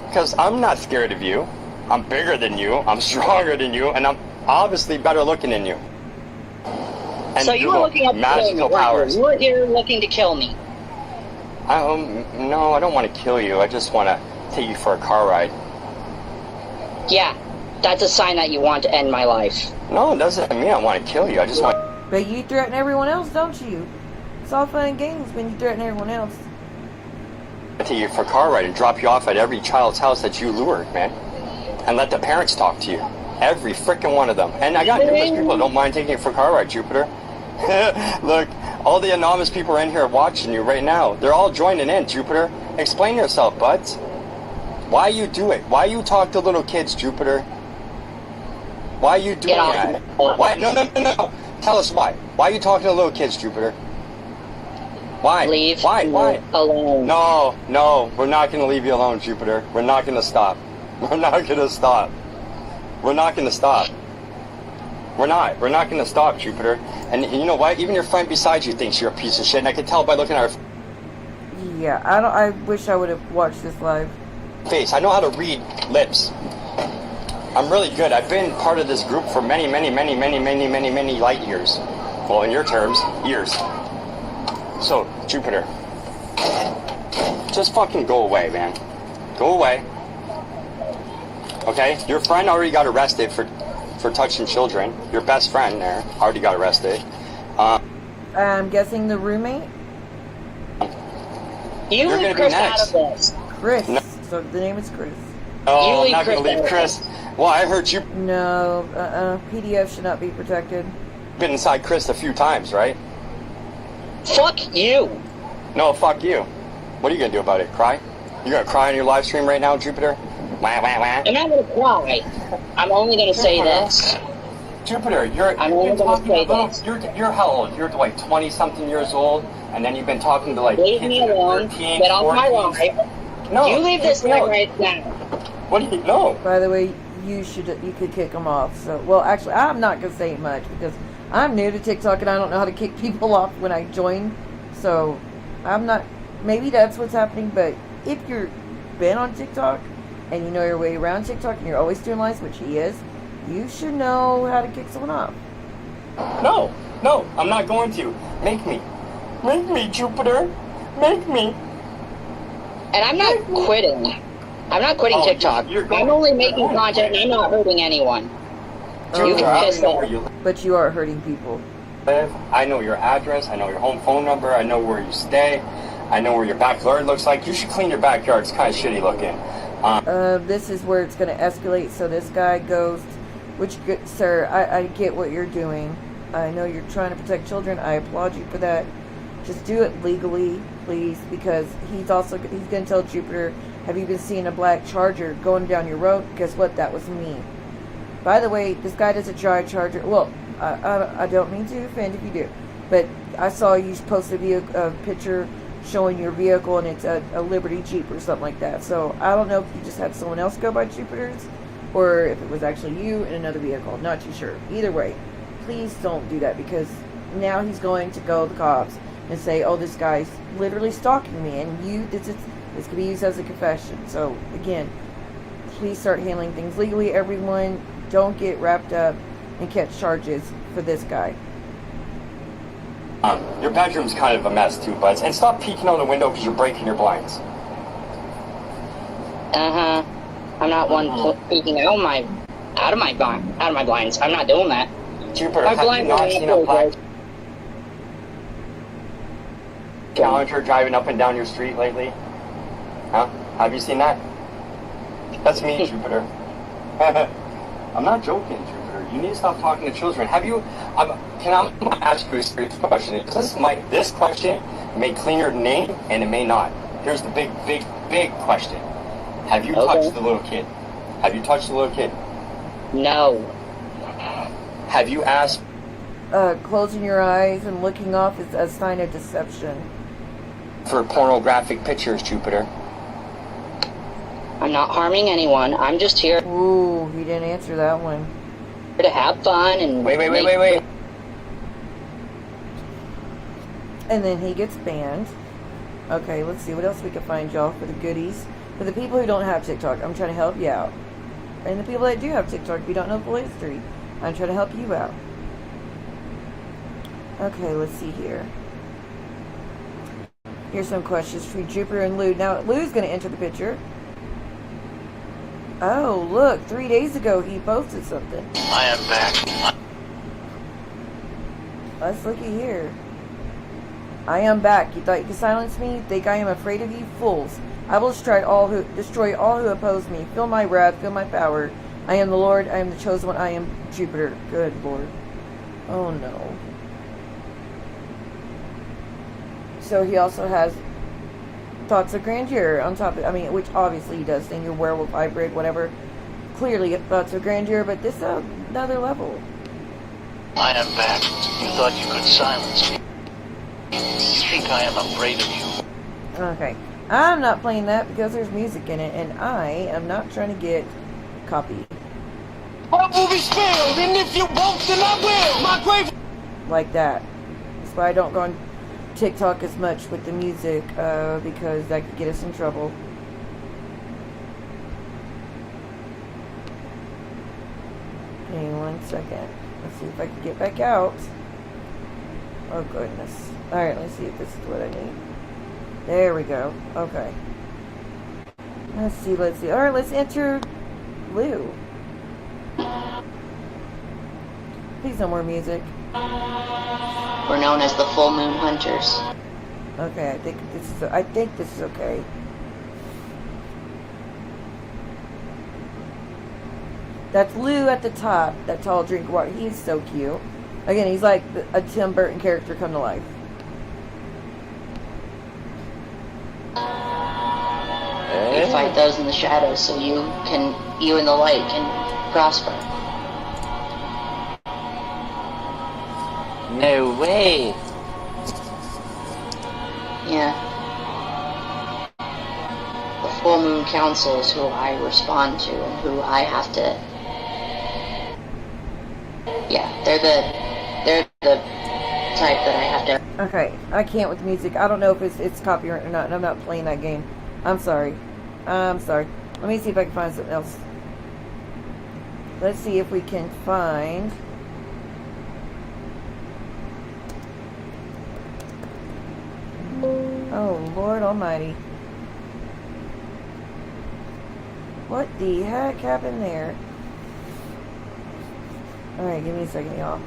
Because I'm not scared of you. I'm bigger than you. I'm stronger than you. And I'm obviously better looking than you. And So you were looking up magical powers. You were here looking to kill me. No, I don't want to kill you. I just want to take you for a car ride. Yeah, that's a sign that you want to end my life. No, it doesn't mean I want to kill you. I just want But you threaten everyone else, don't you? It's all fun and games when you threaten everyone else. to take you for a car ride and drop you off at every child's house that you lured, man. And let the parents talk to you. Every freaking one of them. And I got numerous people that don't mind taking you for a car ride, Jupiter. Look, all the anonymous people are in here watching you right now. They're all joining in, Jupiter. Explain yourself, buds. Why you do it? Why you talk to little kids, Jupiter? Why you doing that? Why? No. Tell us why. Why are you talking to little kids, Jupiter? Why? Leave Why? alone. No. We're not going to leave you alone, Jupiter. We're not going to stop. We're not going to stop. We're not going to stop. We're not going to stop, Jupiter. And you know what? Even your friend beside you thinks you're a piece of shit, and I can tell by looking at her Yeah, I wish I would have watched this live. face. I know how to read lips. I'm really good. I've been part of this group for many light years. Well, in your terms, years. So, Jupiter, just fucking go away, man. Go away. Okay? Your friend already got arrested for touching children. Your best friend there already got arrested. I'm guessing the roommate? You You're leave gonna be Chris out next. of this. Chris. No. So the name is Chris. Oh, You I'm leave not going to Chris leave out. Chris. Well, I heard you've No, PDF should not be protected. been inside Chris a few times, right? Fuck you. No, fuck you. What are you going to do about it? Cry? You going to cry on your live stream right now, Jupiter? Wah, wah, wah. I'm not gonna cry. I'm only gonna say this. Jupiter, I'm you've only been gonna talking say to little, this. you're how old? You're like 20-something years old, and then you've been talking to like Leave kids me in their alone. 13s, Get off my 14s. life. No, You leave this kick me live out. right now. What do you know? By the way, you could kick them off. So, well, actually, I'm not gonna say much because I'm new to TikTok and I don't know how to kick people off when I join. So, I'm not. Maybe that's what's happening. But if you're been on TikTok and you know your way around TikTok and you're always doing lives, which he is, you should know how to kick someone off. No, I'm not going to. Make me, Jupiter, make me. And I'm not quitting. I'm not quitting TikTok. I'm only making content and I'm not hurting anyone. You Jupiter, I can don't piss know off. where you But you are hurting people. live. I know your address. I know your home phone number. I know where you stay. I know where your backyard looks like. You should clean your backyard. It's kind of shitty looking. This is where it's going to escalate. So this guy goes, sir, I get what you're doing. I know you're trying to protect children. I applaud you for that. Just do it legally, please, because he's going to tell Jupiter, have you been seeing a black Charger going down your road? Guess what? That was me. By the way, this guy doesn't drive Charger. Well, I don't mean to offend if you do, but I saw you post a picture showing your vehicle, and it's a Liberty Jeep or something like that. So I don't know if you just had someone else go by Jupiter's, or if it was actually you in another vehicle. Not too sure. Either way, please don't do that, because now he's going to go to the cops and say, oh, this guy's literally stalking me, and this could be used as a confession. So again, please start handling things legally. Everyone, don't get wrapped up and catch charges for this guy. Your bedroom's kind of a mess too, buds. And stop peeking out the window because you're breaking your blinds. I'm not one peeking out of my blinds. I'm not doing that. Jupiter, My have you blinds not are seen a black Challenger driving up and down your street lately? Huh? Have you seen that? That's me, Jupiter. I'm not joking, Jupiter. You need to stop talking to children. Have you? Can I ask you a serious question? This question may clean your name, and it may not. Here's the big question. Have you touched the little kid? Have you touched the little kid? No. Have you asked? Closing your eyes and looking off is a sign of deception. For pornographic pictures, Jupiter. I'm not harming anyone. I'm just here Ooh, he didn't answer that one. to have fun and Wait. And then he gets banned. Okay, let's see what else we can find, y'all, for the goodies. For the people who don't have TikTok, I'm trying to help you out. And the people that do have TikTok, if you don't know full history, I'm trying to help you out. Okay, let's see here. Here's some questions for Jupiter and Lou. Now, Lou's going to enter the picture. Oh, look, 3 days ago he posted something. I am back. Let's look at here. I am back. You thought you could silence me? You think I am afraid of you? Fools. I will destroy all who oppose me. Feel my wrath, feel my power. I am the Lord, I am the chosen one, I am Jupiter. Good Lord. Oh no. So he also has thoughts of grandeur on top of, which obviously he does, saying you're werewolf, hybrid, whatever. Clearly thoughts of grandeur, but this is another level. I am back. You thought you could silence me. You think I am afraid of you. Okay. I'm not playing that because there's music in it, and I am not trying to get copy. All will be spilled, and if you won't, then I will. My grave. Like that. That's why I don't go on TikTok as much with the music, because that could get us in trouble. Okay, 1 second. Let's see if I can get back out. Oh goodness. Alright, let's see if this is what I need. There we go. Okay. Let's see. Alright, let's enter Lou. Please no more music. We're known as the Full Moon Hunters. Okay, I think this is okay. That's Lou at the top, that tall drink of water. He's so cute. Again, he's like a Tim Burton character come to life. We fight those in the shadows so you and the light can prosper. No way. Yeah. The Full Moon Council is who I respond to and who I have to... Yeah, they're the type that I have to... Okay, I can't with music. I don't know if it's copyright or not, and I'm not playing that game. I'm sorry. I'm sorry. Let me see if I can find something else. Let's see if we can find... Oh, Lord Almighty. What the heck happened there? Alright, give me a second, y'all.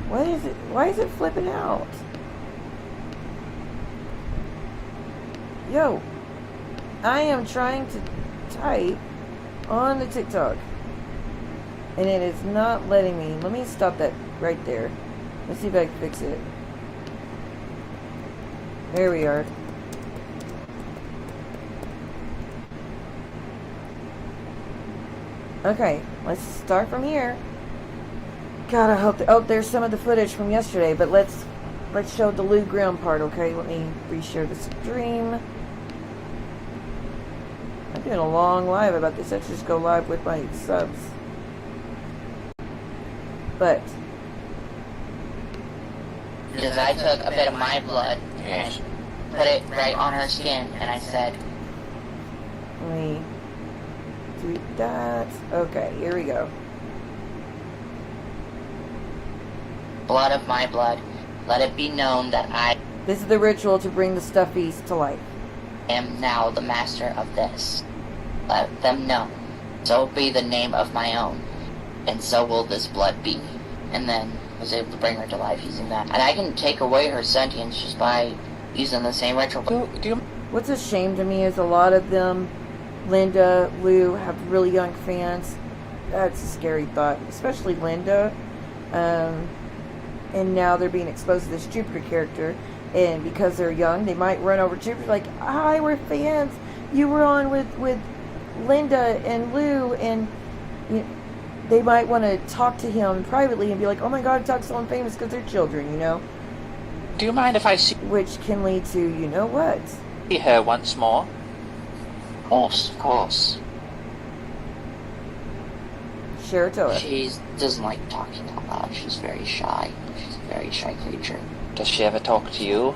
What is it? Why is it flipping out? Yo, I am trying to type on the TikTok and it is not letting me. Let me stop that right there. Let's see if I can fix it. There we are. Okay, let's start from here. God, I hope... oh, there's some of the footage from yesterday, but let's show the Lou Grimm part, okay? Let me reshare the stream. I'm doing a long live about this. I should just go live with my subs. But... Because I took a bit of my blood and put it right on her skin, and I said... let me do that. Okay, here we go. Blood of my blood, let it be known that I This is the ritual to bring the stuffies to life. am now the master of this. Let them know. So be the name of my own, and so will this blood be. And then I was able to bring her to life using that. And I can take away her sentience just by using the same ritual. What's a shame to me is a lot of them, Linda, Lou, have really young fans. That's a scary thought, especially Linda. And now they're being exposed to this Jupiter character, and because they're young, they might run over Jupiter like, "Hi, we're fans. You were on with Linda and Lou," and you know, they might want to talk to him privately and be like, "Oh my God, talk to someone famous," because they're children, you know. Do you mind if I see Which can lead to, you know what? her once more? Of course. Share it to her. She doesn't like talking out loud. She's very shy. She's a very shy creature. Does she ever talk to you?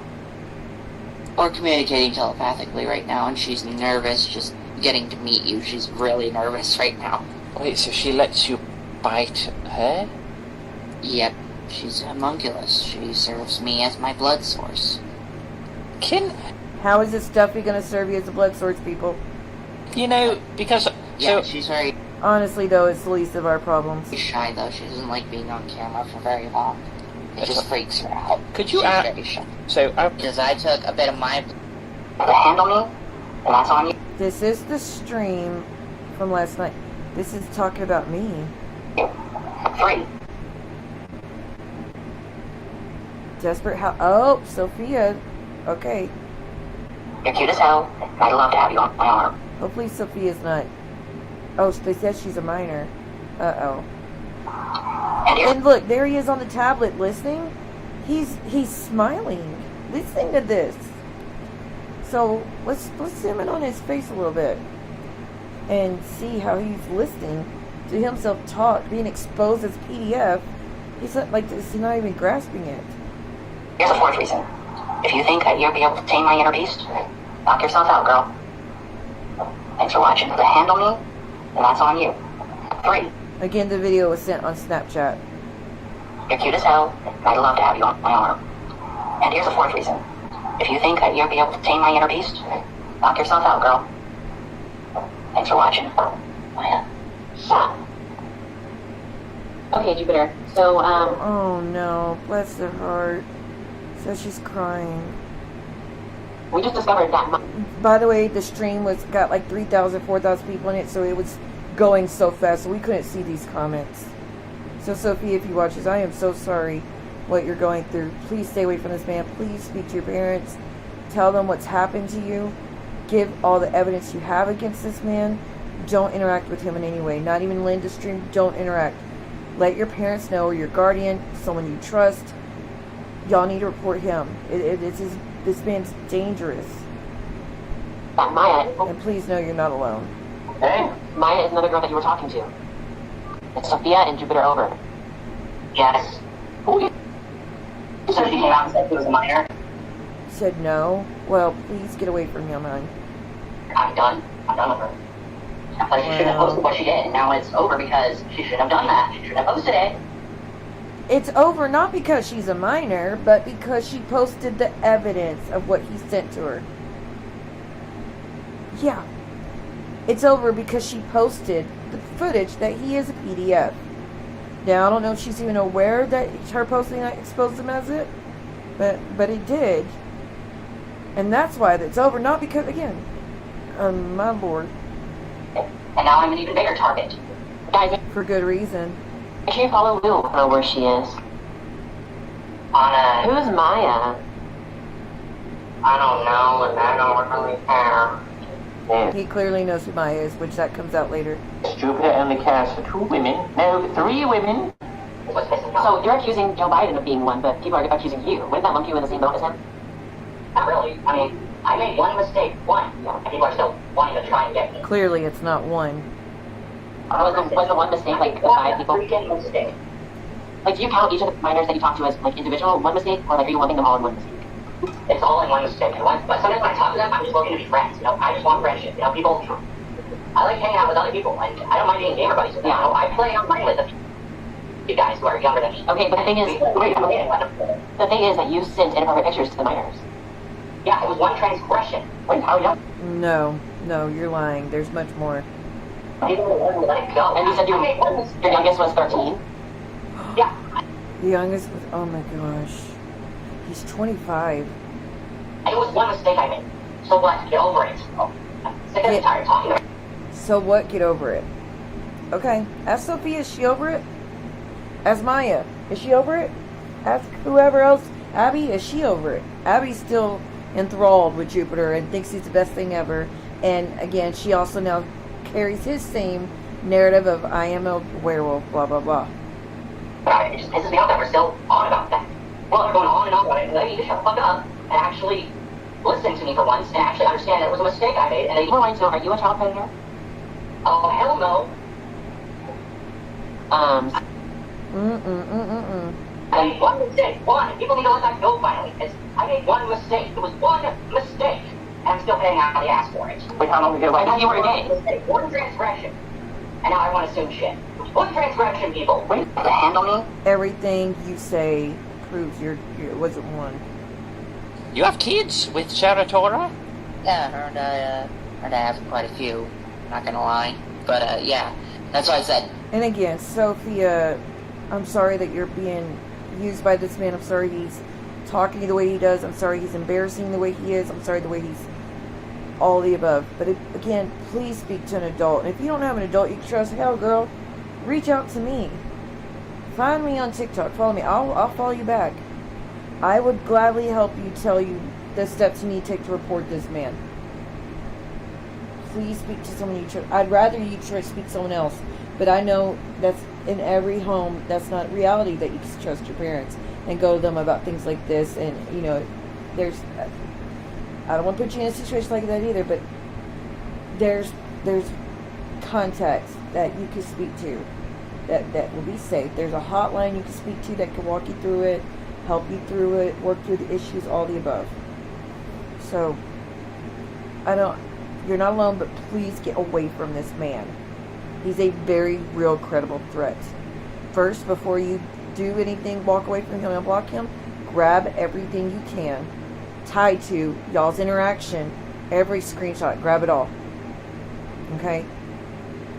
We're communicating telepathically right now, and she's nervous just getting to meet you. She's really nervous right now. Wait, so she lets you bite her? Yep, she's a homunculus. She serves me as my blood source. How is this stuffy going to serve you as a blood source, people? You know, because... Yeah, so, she's very Honestly, though, it's the least of our problems. shy, though. She doesn't like being on camera for very long. It just freaks her out. Could you She's ask... very shy. So, Because I took a bit of my... To handle me, and that's on you. This is the stream from last night. This is talking about me. 3. Desperate how... Oh, Sophia. Okay. You're cute as hell. I'd love to have you on my arm. Hopefully Sophia's not... Oh, they said she's a minor. Uh-oh. And look, there he is on the tablet listening. He's smiling. Listening to this. So, let's zoom in on his face a little bit. And see how he's listening to himself talk, being exposed as PDF. He's not like this, he's not even grasping it. Here's a 4th reason. If you think that you'll be able to tame my inner beast, knock yourself out, girl. Thanks for watching. To handle me, and that's on you. 3. Again, the video was sent on Snapchat. You're cute as hell. I'd love to have you on my arm. And here's a 4th reason. If you think that you'll be able to tame my inner beast, knock yourself out, girl. Thanks for watching. Maya. Okay, Jupiter. So, Oh no, bless her heart. So she's crying. we just discovered that... By the way, the stream got like 3,000, 4,000 people in it, so it was going so fast, so we couldn't see these comments. So Sophie, if you watch this, I am so sorry what you're going through. Please stay away from this man. Please speak to your parents. Tell them what's happened to you. Give all the evidence you have against this man. Don't interact with him in any way. Not even Linda's stream. Don't interact. Let your parents know, or your guardian, someone you trust. Y'all need to report him. This man's dangerous. Maya. And please know you're not alone. Hey? Maya is another girl that you were talking to. It's Sophia and Jupiter over. Yes. Who? So she came out and said she was a minor? Said no? Well, please get away from him, hon. I'm done. I'm done with her. Like, she shouldn't have posted what she did, and now it's over because she shouldn't have done that. She shouldn't have posted it. It's over not because she's a minor, but because she posted the evidence of what he sent to her. Yeah. It's over because she posted the footage that he is a PDF. Now, I don't know if she's even aware that her posting that exposed him as it, but it did. And that's why it's over, not because, again, my lord. And now I'm an even bigger target. Guys, for good reason. Make sure you follow Lou. I don't know where she is. Who's Maya? I don't know, and I don't really care. He clearly knows who Maya is, which that comes out later. Jupiter and the cast are 2 women, no, 3 women. So you're accusing Joe Biden of being one, but people are accusing you. Wouldn't that lump you in the same boat as him? Not really. I mean, I made one mistake. One. And people are still wanting to try and get me. Clearly, it's not one. Was the one mistake like the 5 people? Mistake. Like, do you count each of the minors that you talk to as like individual one mistake, or like are you lumping them all in one mistake? It's all in one mistake. But sometimes when I talk to them, I'm just looking to be friends. You know, I just want friendship. You know, people. I like hanging out with other people, and I don't mind being gamer buddies with them. You know, I play online with you guys who are younger than me. Okay, but the thing is that you sent inappropriate pictures to the minors. Yeah, it was one transgression. Wait, how young? No, you're lying. There's much more. And you said your youngest was 13? Yeah. The youngest was, oh my gosh. He's 25. It was one mistake I made. So what? Get over it. Oh, I'm sick and tired of talking about it. So what? Get over it. Okay. Ask Sophia, is she over it? Ask Maya, is she over it? Ask whoever else. Abby, is she over it? Abby's still enthralled with Jupiter and thinks he's the best thing ever. And again, she also now carries his same narrative of I am a werewolf, blah, blah, blah. It just pisses me off that we're still on about that. Well, they're going on and on about it. They need to shut the fuck up and actually listen to me for once and actually understand that it was a mistake I made. And they want to know, are you a child predator? Oh, hell no. I made one mistake. One. People need to let that go finally. I made one mistake. It was one mistake. And I'm still paying out the ass for it. Wait, how long ago? I thought you were a gay. One transgression. And now I want to sue shit. One transgression, people. Wait, to handle me? Everything you say proves it wasn't one. You have kids with Tora? Yeah, heard I have quite a few. Not gonna lie, but yeah, that's what I said. And again, Sophia, I'm sorry that you're being used by this man. I'm sorry he's talking the way he does. I'm sorry he's embarrassing the way he is. I'm sorry the way he's all the above. But again, please speak to an adult. And if you don't have an adult you can trust, hell, girl, reach out to me. Find me on TikTok. Follow me. I'll follow you back. I would gladly help you, tell you the steps you need to take to report this man. Please speak to someone you trust. I'd rather you speak to someone else. But I know that's in every home. That's not reality, that you just trust your parents and go to them about things like this. And, you know, I don't want to put you in a situation like that either, but there's contacts that you can speak to that will be safe. There's a hotline you can speak to that can walk you through it, help you through it, work through the issues, all the above. So, you're not alone, but please get away from this man. He's a very real, credible threat. First, before you do anything, walk away from him and block him, grab everything you can tied to y'all's interaction, every screenshot, grab it all. Okay?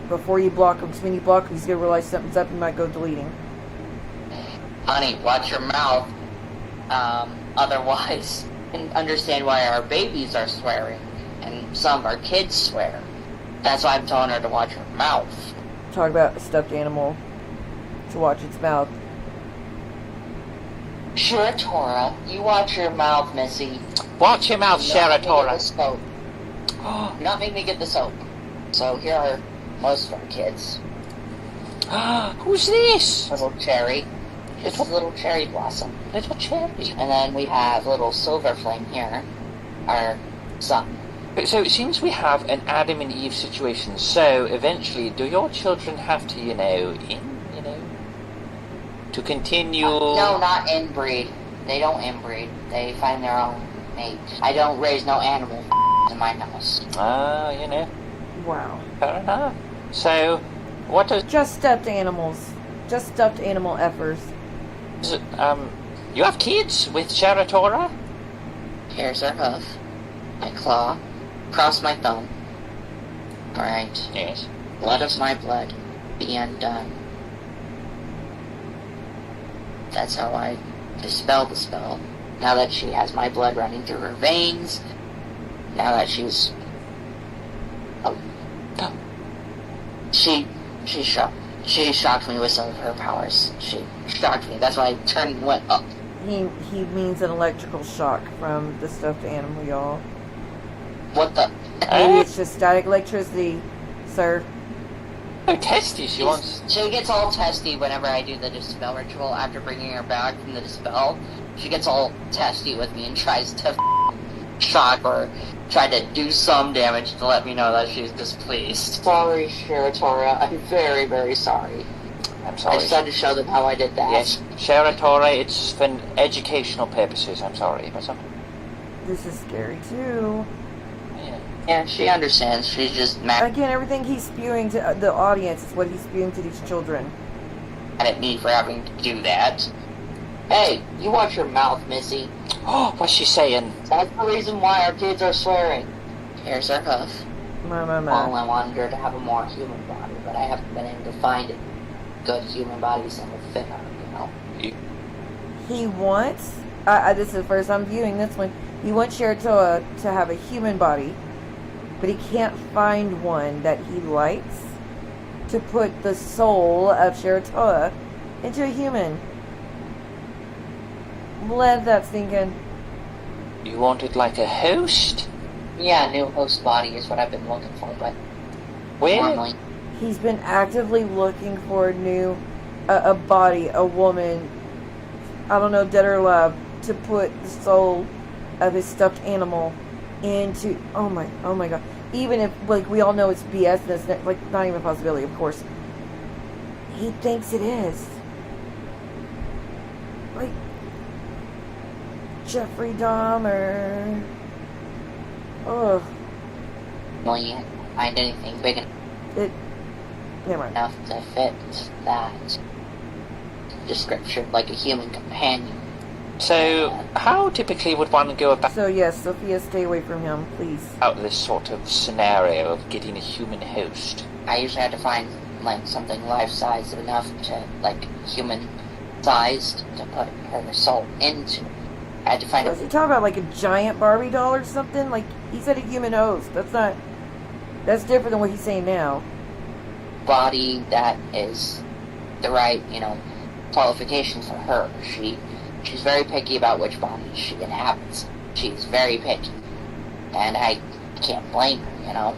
Before you block him, because when you block him, he's going to realize something's up and might go deleting. Honey, watch your mouth. Otherwise, and understand why our babies are swearing, and some of our kids swear. That's why I'm telling her to watch her mouth. Talk about a stuffed animal to watch its mouth. Sure, Tora. You watch your mouth, Missy. Watch your mouth, Sheratora. Soap. Not make me get the soap. So here are most of our kids. Who's this? Little Cherry. This is little Cherry Blossom. Little Cherry. And then we have little Silver Flame here, our son. So it seems we have an Adam and Eve situation. So eventually, do your children have to, to continue? No, not inbreed. They don't inbreed. They find their own mate. I don't raise no animal in my house. Wow. Fair enough. So, what does... Just stuffed animals. Just stuffed animal effers. You have kids with Sheratora? Here's her hoof. My claw. Cross my thumb. Alright. Yes. Blood of my blood. Be undone. That's how I dispel the spell. Now that she has my blood running through her veins. Now that she's... She shocked me with some of her powers. She shocked me. That's why I turned and went up. He means an electrical shock from the stuffed animal, y'all. What the? Maybe it's just static electricity, sir. Oh, testy, she wants... She gets all testy whenever I do the dispel ritual after bringing her back from the dispel. She gets all testy with me and tries to shock or try to do some damage to let me know that she's displeased. Sorry, Sheratora. I'm very, very sorry. I'm sorry. I just had to show them how I did that. Yes, Sheratora, it's for educational purposes. I'm sorry. What's up? This is scary, too. Yeah, she understands. She's just mad Again, everything he's spewing to the audience is what he's spewing to these children. at me for having to do that. Hey, you watch your mouth, Missy. Oh, what's she saying? That's the reason why our kids are swearing. Here's her hoof. My. All I wanted her to have a more human body, but I haven't been able to find a good human body that will fit her, He wants, this is the first I'm viewing this one, he wants Sheratoa to have a human body, but he can't find one that he likes to put the soul of Sheratoa into a human. Let that sink in. You wanted like a host? Yeah, new host body is what I've been looking for, but where? normally He's been actively looking for a body, a woman, I don't know, dead or alive, to put the soul of his stuffed animal into. Oh my god! Even if, like, we all know it's BS, and it's not, like, not even a possibility. Of course, he thinks it is. Like Jeffrey Dahmer. Ugh. you find anything big Never mind. enough to fit that description, like a human companion. So, how typically would one go about So yes, Sophia, stay away from him, please. this sort of scenario of getting a human host? I usually have to find like something life-sized enough to, like, human-sized to put her soul into. I had to find Was he talking about like a giant Barbie doll or something? Like, he said a human host. That's different than what he's saying now. body that is the right, qualification for her. She's very picky about which body she inhabits. She's very picky. And I can't blame her,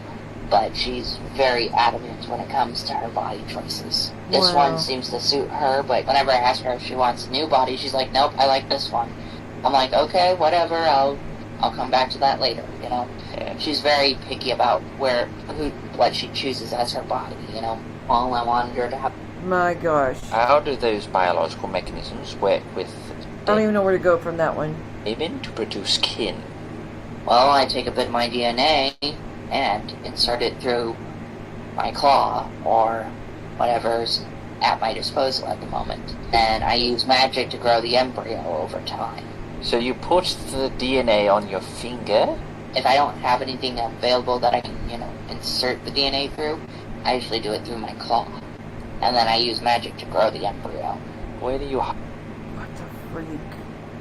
but she's very adamant when it comes to her body choices. This Wow. one seems to suit her, but whenever I ask her if she wants a new body, she's like, nope, I like this one. I'm like, okay, whatever, I'll come back to that later, Yeah. She's very picky about what she chooses as her body, All I wanted her to have. My gosh. How do those biological mechanisms work with I don't even know where to go from that one. women to produce kin? Well, I take a bit of my DNA and insert it through my claw or whatever's at my disposal at the moment. And I use magic to grow the embryo over time. So you put the DNA on your finger? If I don't have anything available that I can, insert the DNA through, I usually do it through my claw. And then I use magic to grow the embryo. Where do you What the freak?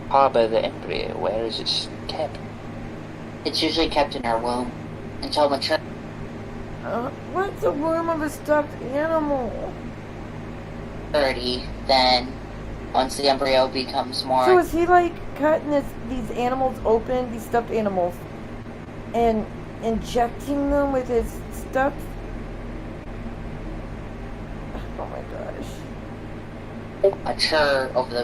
harbor the embryo? Where is it kept? It's usually kept in her womb until mature. What's the womb of a stuffed animal? Then once the embryo becomes more... So is he like cutting these animals open, these stuffed animals, and injecting them with his stuff? Oh my gosh. Mature over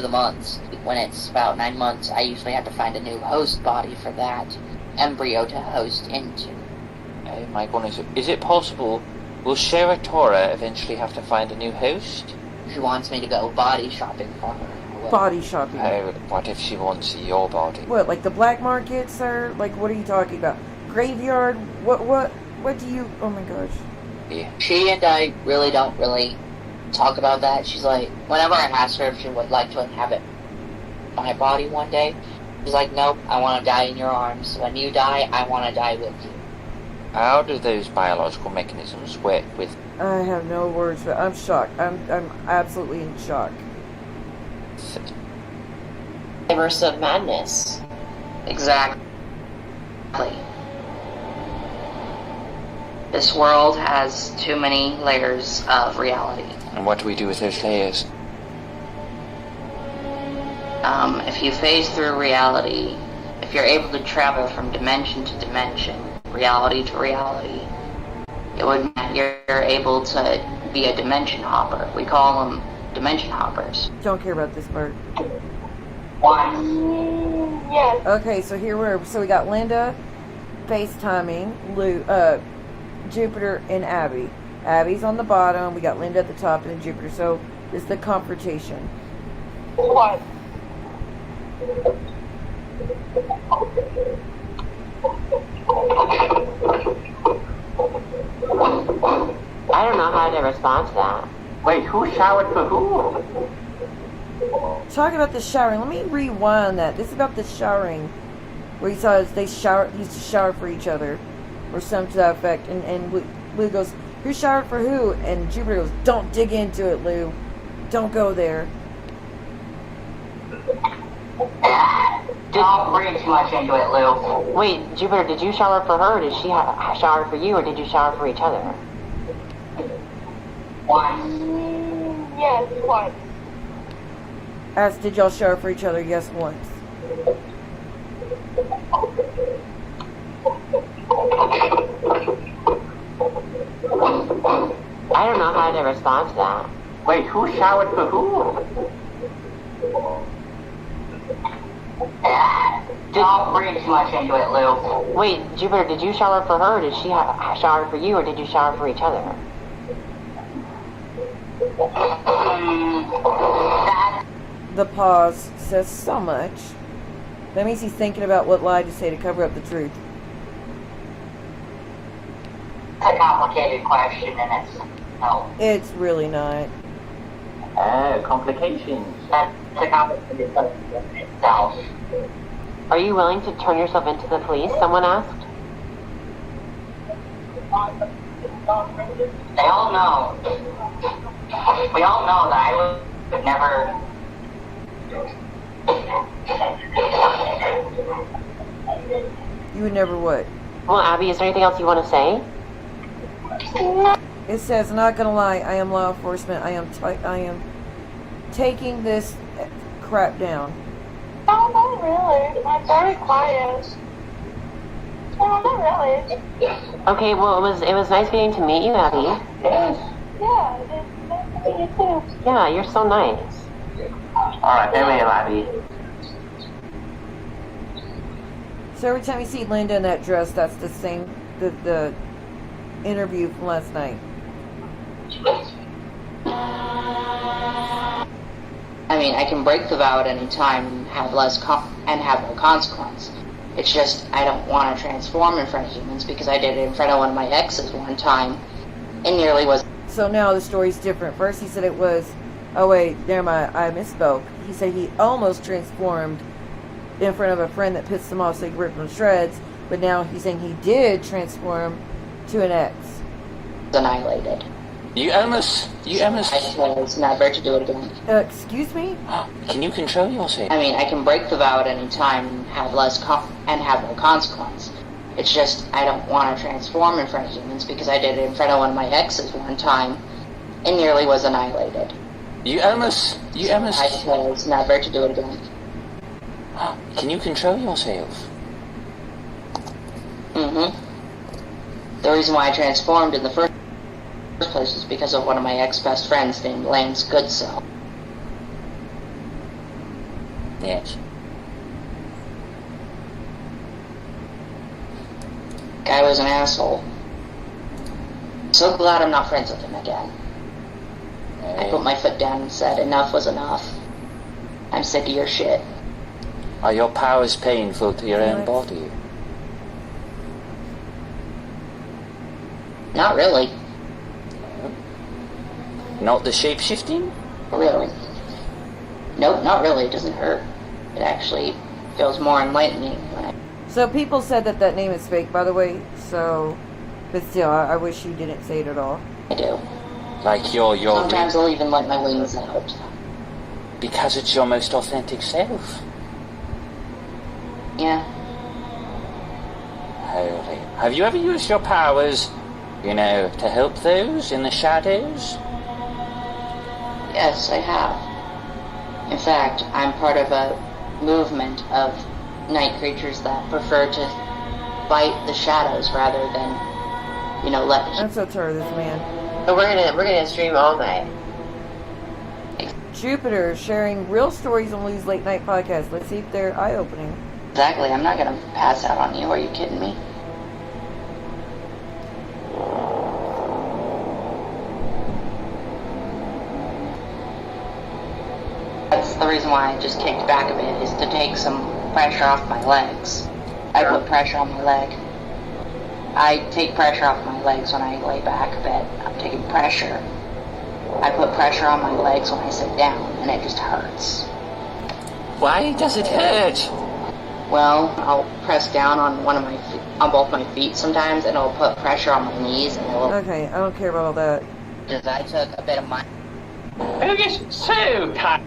the months. When it's about 9 months, I usually have to find a new host body for that embryo to host into. Oh my goodness, is it possible? Will Sarah Tora eventually have to find a new host? She wants me to go body shopping for her. Body shopping? Oh, what if she wants your body? What, like the black market, sir? Like, what are you talking about? Graveyard? What do you... Oh my gosh. Yeah. She and I don't really talk about that. She's like, whenever I ask her if she would like to inhabit my body one day, she's like, nope, I want to die in your arms. When you die, I want to die with you. How do those biological mechanisms work with... I have no words, but I'm shocked. I'm absolutely in shock. Universe of madness. Exactly. This world has too many layers of reality. And what do we do with those layers? If you phase through reality, if you're able to travel from dimension to dimension, reality to reality, you're able to be a dimension hopper. We call them dimension hoppers. Don't care about this part. Why? Yes. Okay, so we got Linda FaceTiming Jupiter and Abby. Abby's on the bottom, we got Linda at the top, and then Jupiter. So this is the confrontation. What? I don't know how to respond to that. Wait, who showered for who? Talking about the showering, let me rewind that. This is about the showering, where he says they used to shower for each other, or something to that effect. And Lou goes, "Who showered for who?" And Jupiter goes, "Don't dig into it, Lou. Don't go there." Don't bring too much into it, Lou. Wait, Jupiter, did you shower for her, or did she shower for you, or did you shower for each other? Once. Yes, once. Asked, did y'all shower for each other? Yes, once. I don't know how to respond to that. Wait, who showered for who? Don't bring too much into it, Lou. Wait, Jupiter, did you shower for her, or did she shower for you, or did you shower for each other? The pause says so much. That means he's thinking about what lie to say to cover up the truth. It's a complicated question, and It's really not. Complications. That's a complicated question in itself. Are you willing to turn yourself into the police? Someone asked. They all know. We all know that I would never... You would never what? Well, Abby, is there anything else you want to say? It says, not gonna lie, I am law enforcement. I am taking this crap down. No, not really. I'm very quiet. No, not really. Okay, well, it was nice getting to meet you, Abby. Yes. Yeah, it's nice to meet you too. Yeah, you're so nice. Alright, there we go, Abby. So every time you see Linda in that dress, that's the same, the interview from last night. I mean, I can break the vow at any time and have no consequence. It's just I don't want to transform in front of humans because I did it in front of one of my exes one time. It nearly was. So now the story's different. First he said it was, oh wait, never mind, I misspoke. He said he almost transformed in front of a friend that pissed him off so he could rip him to shreds, but now he's saying he did transform to an ex. Annihilated. You almost... I chose never to do it again. Excuse me? Can you control yourself? I mean, I can break the vow at any time and have no consequence. It's just I don't want to transform in front of humans because I did it in front of one of my exes one time and nearly was annihilated. You almost. I chose never to do it again. Can you control yourself? The reason why I transformed in the first place was because of one of my ex-best friends named Lance Goodsoe. Yes. Guy was an asshole. So glad I'm not friends with him again. I put my foot down and said enough was enough. I'm sick of your shit. Are your powers painful to your own body? Not really. Not the shape-shifting? Really. Nope, not really. It doesn't hurt. It actually feels more enlightening when I... So people said that that name is fake, by the way. So, but still, I wish you didn't say it at all. I do. Like your Sometimes I'll even let my wings out. Because it's your most authentic self. Yeah. Holy. Have you ever used your powers, to help those in the shadows? Yes, I have. In fact, I'm part of a movement of night creatures that prefer to fight the shadows rather than, let... I'm so tired of this man. So we're gonna stream all night. Jupiter sharing real stories on Lou's late night podcast. Let's see if they're eye-opening. Exactly, I'm not gonna pass out on you. Are you kidding me? That's the reason why I just kicked back a bit, is to take some pressure off my legs. I put pressure on my leg. I take pressure off my legs when I lay back a bit. I'm taking pressure. I put pressure on my legs when I sit down, and it just hurts. Why does it hurt? Well, I'll press down on on both my feet sometimes, and I'll put pressure on my knees, and it'll... Okay, I don't care about all that. Because I took a bit of my... Who gets so tired?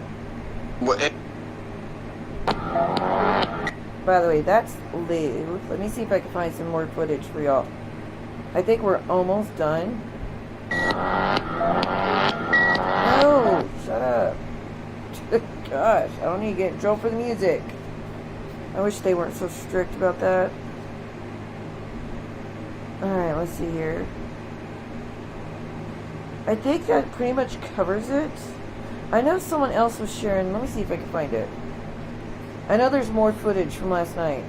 By the way, that's Lou. Let me see if I can find some more footage for y'all. I think we're almost done. No, shut up. Gosh, I don't need to get in trouble for the music. I wish they weren't so strict about that. Alright, let's see here. I think that pretty much covers it. I know someone else was sharing. Let me see if I can find it. I know there's more footage from last night.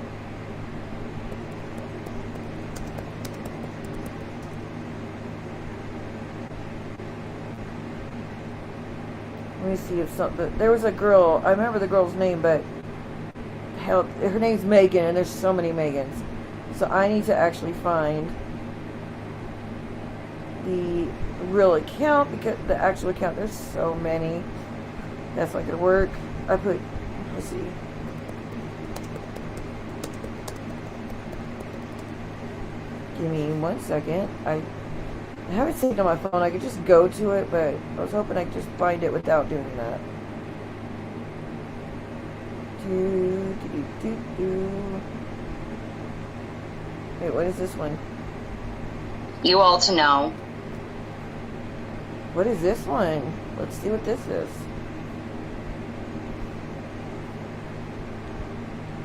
Let me see if something... There was a girl. I remember the girl's name, but... Hell, her name's Megan, and there's so many Megans. So I need to actually find the real account, because the actual account, there's so many. That's not gonna work. Let's see. Give me 1 second. I have it saved on my phone. I could just go to it, but I was hoping I could just find it without doing that. Wait, what is this one? You all to know. What is this one? Let's see what this is.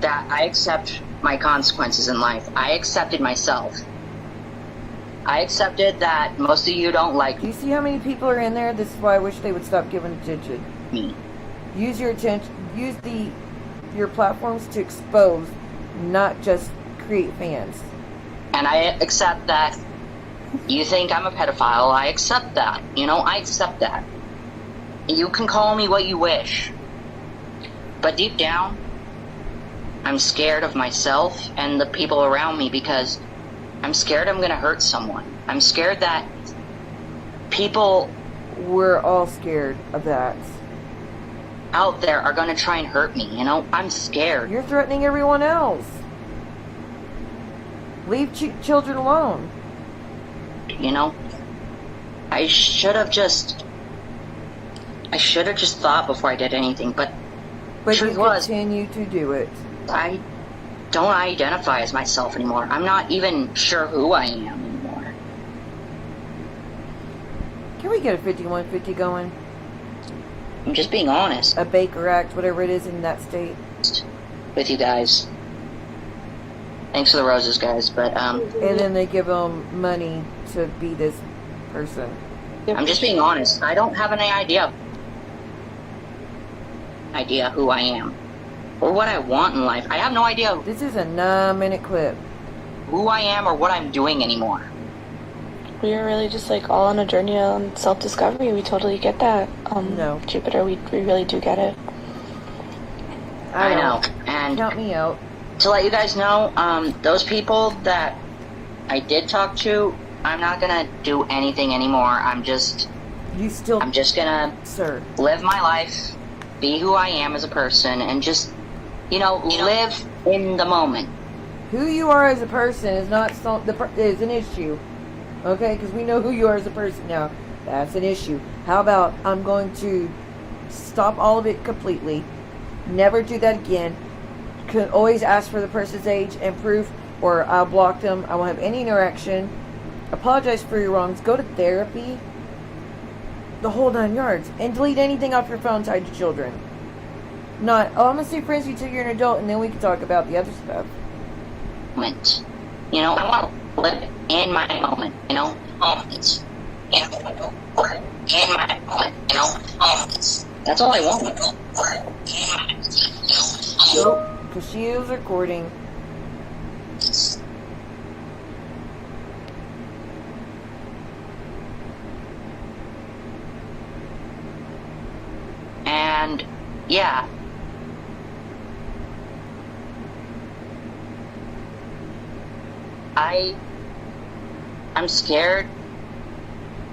That I accept my consequences in life. I accepted myself. I accepted that most of you don't like Do you see how many people are in there? This is why I wish they would stop giving attention. me. Use your attention. Use your platforms to expose, not just create fans. And I accept that you think I'm a pedophile. I accept that. I accept that. You can call me what you wish. But deep down, I'm scared of myself and the people around me, because I'm scared I'm going to hurt someone. I'm scared that people... We're all scared of that. ...out there are going to try and hurt me, I'm scared. You're threatening everyone else. Leave children alone. I should have just thought before I did anything, but you truth was, continue to do it. I don't identify as myself anymore. I'm not even sure who I am anymore. Can we get a 5150 going? I'm just being honest a Baker Act, whatever it is in that state. with you guys. Thanks for the roses, guys, but, And then they give them money to be this person. I'm just being honest. I don't have any idea who I am or what I want in life. I have no idea This is a 9-minute clip. who I am or what I'm doing anymore. We are really just like all on a journey on self-discovery. We totally get that. No. Jupiter, we really do get it. I know. And Count me out. to let you guys know, those people that I did talk to, I'm not gonna do anything anymore. I'm just gonna Sir. live my life, be who I am as a person, and just, live in the moment. Who you are as a person is not is an issue. Okay? Because we know who you are as a person now. That's an issue. How about I'm going to stop all of it completely. Never do that again. Can always ask for the person's age and proof, or I'll block them. I won't have any interaction. Apologize for your wrongs. Go to therapy. The whole 9 yards. And delete anything off your phone tied to children. Not, I'm going to stay friends with you till you're an adult and then we can talk about the other stuff. Moment. I want to live in my moment, moments. In my moment, moments. That's all I want. Because she is recording. And, yeah. I'm scared.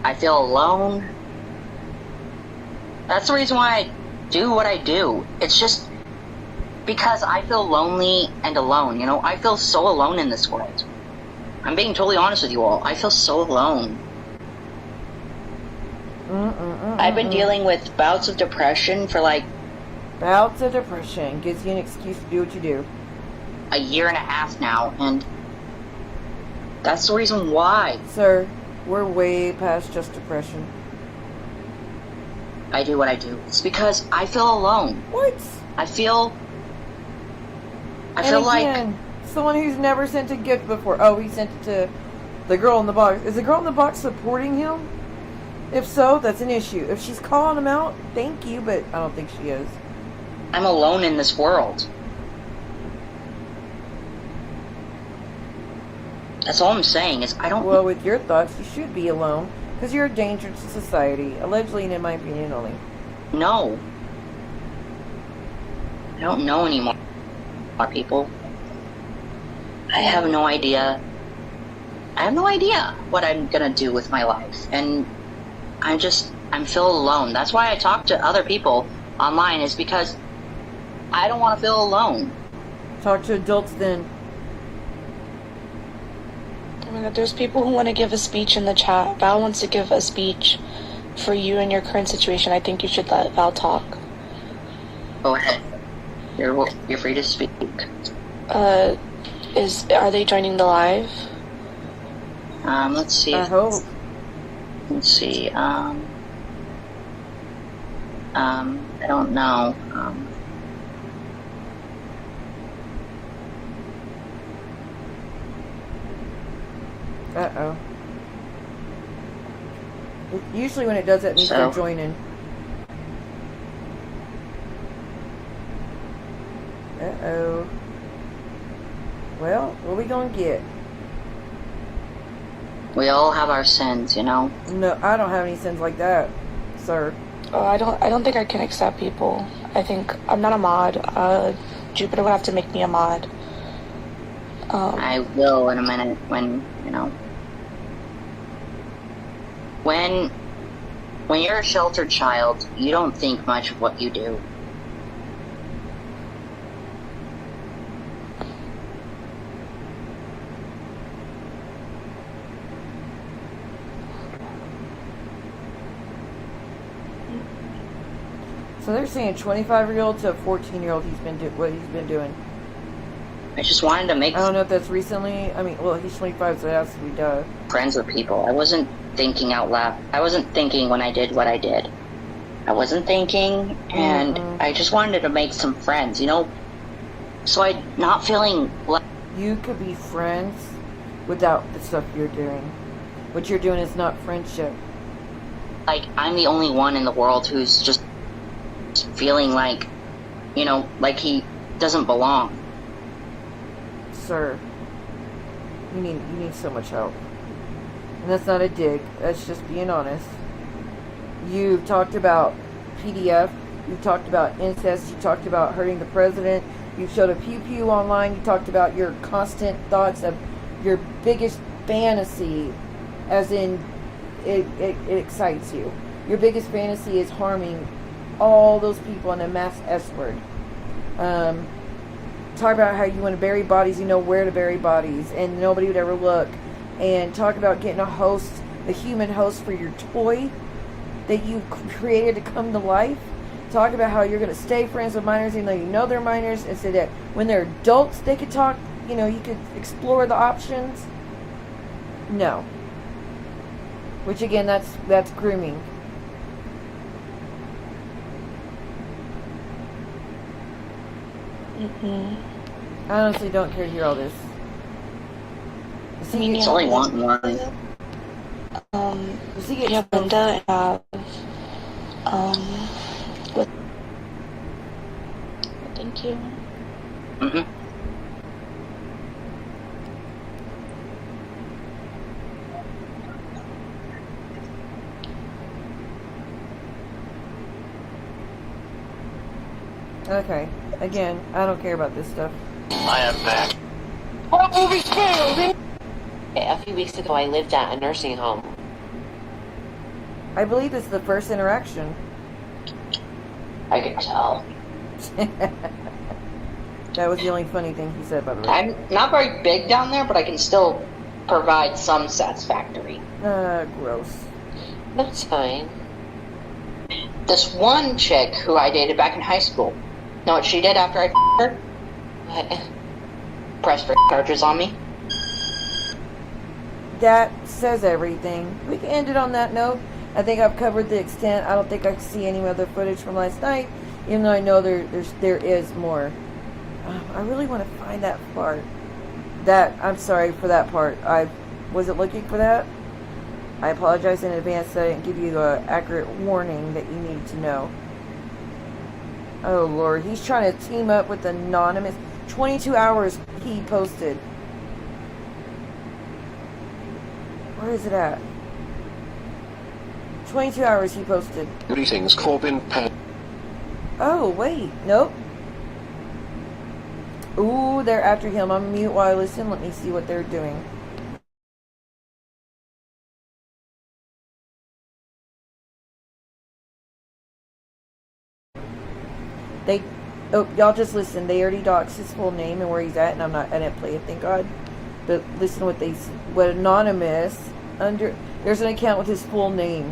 I feel alone. That's the reason why I do what I do. It's just because I feel lonely and alone. I feel so alone in this world. I'm being totally honest with you all. I feel so alone. I've been dealing with bouts of depression for Bouts of depression gives you an excuse to do what you do. a year and a half now, and that's the reason why. Sir, we're way past just depression. I do what I do. It's because I feel alone. What? I feel again, someone who's never sent a gift before. Oh, he sent it to the girl in the box. Is the girl in the box supporting him? If so, that's an issue. If she's calling him out, thank you, but I don't think she is. I'm alone in this world. That's all I'm saying is I don't... Well, with your thoughts, you should be alone. Because you're a danger to society. Allegedly, and in my opinion only. No. I don't know anymore, people. I have no idea. I have no idea what I'm gonna do with my life. And I'm feel alone. That's why I talk to other people online, is because I don't want to feel alone. Talk to adults then. Oh my god, there's people who want to give a speech in the chat. Val wants to give a speech for you and your current situation. I think you should let Val talk. Go ahead. You're free to speak. Are they joining the live? Let's see. I hope. Let's see. I don't know. Uh-oh. Usually when it does that, it means they're joining. Uh-oh. Well, what are we gonna get? We all have our sins, No, I don't have any sins like that, sir. Oh, I don't think I can accept people. I think I'm not a mod. Jupiter would have to make me a mod. I will in a minute when when you're a sheltered child, you don't think much of what you do. So they're saying 25-year-old to a 14-year-old what he's been doing. I just wanted to make... I don't know if that's recently. I mean, well, he's 25, so it has to be done. Friends with people. I wasn't thinking out loud. I wasn't thinking when I did what I did. I wasn't thinking, and I just wanted to make some friends, you know? So I'm not feeling like... You could be friends without the stuff you're doing. What you're doing is not friendship. Like, I'm the only one in the world who's just feeling like, you know, like he doesn't belong. Sir, you need so much help. And that's not a dig. That's just being honest. You've talked about PDF. You've talked about incest. You talked about hurting the president. You showed a pew-pew online. You talked about your constant thoughts of your biggest fantasy, as in it excites you. Your biggest fantasy is harming all those people in a mass S word. Talk about how you want to bury bodies, you know where to bury bodies, and nobody would ever look. And talk about getting a human host for your toy that you created to come to life. Talk about how you're going to stay friends with minors even though you know they're minors, and so that when they're adults they could talk, you know, you could explore the options. No. Which again, that's grooming. I honestly don't care to hear all this. I mean, it's only one. Yeah, BInda have what? Thank you. Okay. Again, I don't care about this stuff. I am back. What movie failed? A few weeks ago, I lived at a nursing home. I believe this is the first interaction. I can tell. That was the only funny thing he said, by the way. I'm not very big down there, but I can still provide some satisfactory. Gross. That's fine. This one chick who I dated back in high school, know what she did after I f***ed her? What? Pressed for charges on me. That says everything. We can end it on that note. I think I've covered the extent. I don't think I can see any other footage from last night, even though I know there is more. I really want to find that part. I'm sorry for that part. I wasn't looking for that. I apologize in advance that I didn't give you an accurate warning that you needed to know. Oh Lord, he's trying to team up with Anonymous. 22 hours he posted. Where is it at? 22 hours he posted. Greetings, Corbin Penn. Oh, wait. Nope. Ooh, they're after him. I'm mute while I listen. Let me see what they're doing. Y'all just listen. They already doxed his full name and where he's at, and I didn't play it, thank God. But listen to what Anonymous there's an account with his full name.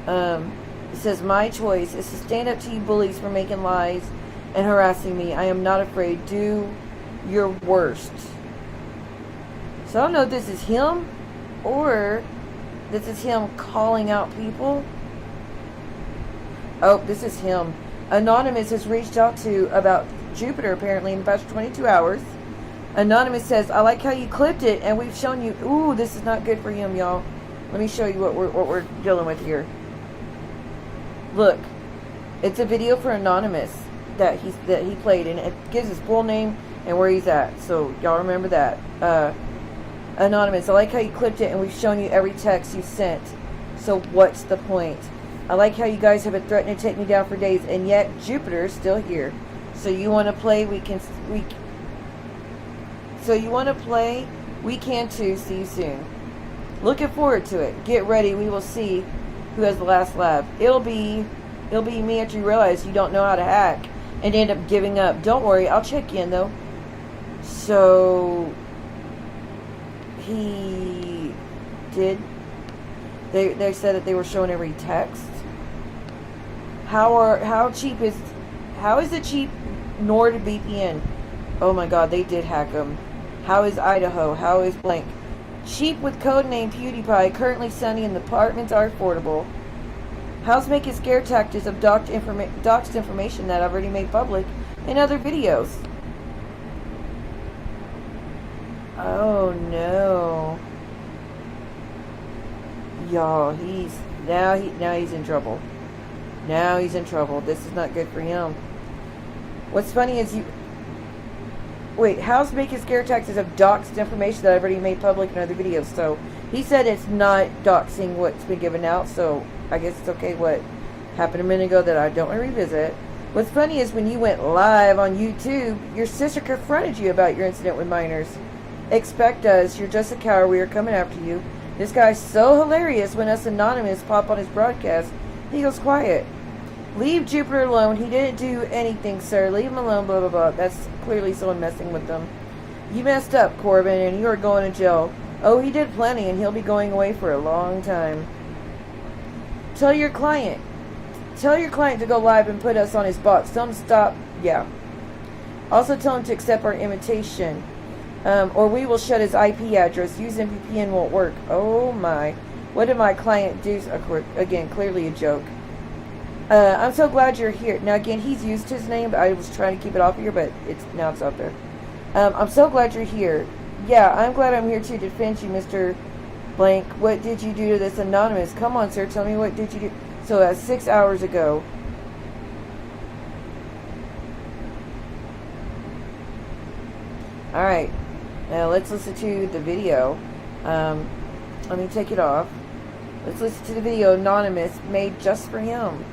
It says, "My choice is to stand up to you bullies for making lies and harassing me. I am not afraid. Do your worst." So I don't know if this is him or this is him calling out people. Oh, this is him. Anonymous has reached out to about Jupiter apparently in the past 22 hours. Anonymous says, "I like how you clipped it, and we've shown you." Ooh, this is not good for him, y'all. Let me show you what we're dealing with here. Look, it's a video for Anonymous that he played, and it gives his full name and where he's at. So y'all remember that. Anonymous, "I like how you clipped it, and we've shown you every text you sent. So what's the point? I like how you guys have been threatening to take me down for days, and yet Jupiter is still here. So you want to play? So you want to play? We can too. See you soon. Looking forward to it. Get ready. We will see who has the last laugh. It'll be me after you realize you don't know how to hack and end up giving up. Don't worry. I'll check in though." So he did. They said that they were showing every text. How is it cheap? NordVPN. Oh my God, they did hack them. How is Idaho? How is blank? Cheap with codename PewDiePie. Currently sunny and the apartments are affordable. How's making scare tactics of doxed information that I've already made public in other videos? Oh no. Y'all, he's in trouble. Now he's in trouble. This is not good for him. What's funny is wait, how's making scare tactics of doxed information that I've already made public in other videos? So he said it's not doxing what's been given out, so I guess it's okay what happened a minute ago that I don't want to revisit. What's funny is when you went live on YouTube, your sister confronted you about your incident with minors. Expect us. You're just a coward. We are coming after you. This guy's so hilarious when us anonymous pop on his broadcast. He goes quiet. Leave Jupiter alone. He didn't do anything, sir. Leave him alone, blah, blah, blah. That's clearly someone messing with them. You messed up, Corbin, and you are going to jail. Oh, he did plenty, and he'll be going away for a long time. Tell your client to go live and put us on his box. Tell him to stop. Yeah. Also tell him to accept our invitation. Or we will shut his IP address. Using VPN won't work. Oh my. What did my client do? Again, clearly a joke. I'm so glad you're here. Now again, he's used his name, but I was trying to keep it off here, but now it's out there. I'm so glad you're here. Yeah, I'm glad I'm here to defend you, Mr. Blank. What did you do to this anonymous? Come on, sir, tell me what did you do? So that's 6 hours ago. Alright. Now let's listen to the video. Let me take it off. Let's listen to the video Anonymous made just for him.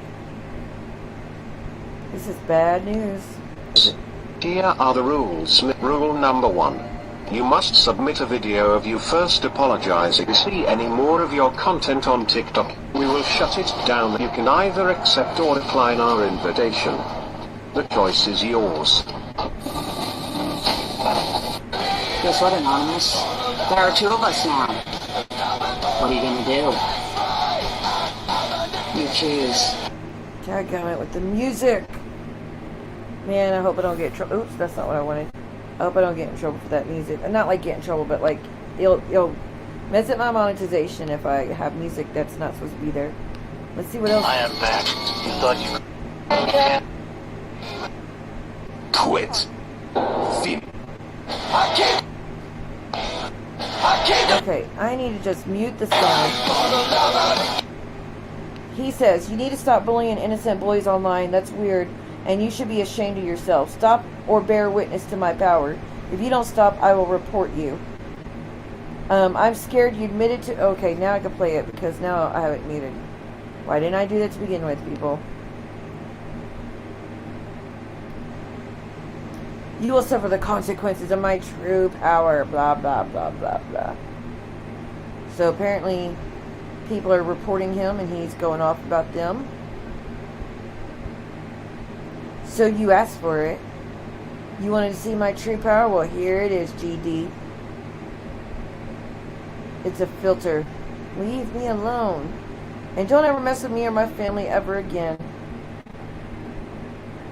This is bad news. Here are the rules. Rule number 1. You must submit a video of you first apologizing. If you see any more of your content on TikTok, we will shut it down. You can either accept or decline our invitation. The choice is yours. Guess what, Anonymous? There are 2 of us now. What are you gonna do? You choose. Dadgummit with the music. Man, I hope I don't get in trouble. Oops, that's not what I wanted. I hope I don't get in trouble for that music. Not like get in trouble, but like it'll mess up my monetization if I have music that's not supposed to be there. Let's see what else. I am back. You thought you quit. Okay, I need to just mute the sound. He says, you need to stop bullying innocent boys online. That's weird, and you should be ashamed of yourself. Stop or bear witness to my power. If you don't stop, I will report you. I'm scared you admitted to... Okay, now I can play it because now I have it muted. Why didn't I do that to begin with, people? You will suffer the consequences of my true power. Blah, blah, blah, blah, blah. So apparently people are reporting him and he's going off about them. So you asked for it. You wanted to see my true power? Well, here it is, GD. It's a filter. Leave me alone. And don't ever mess with me or my family ever again.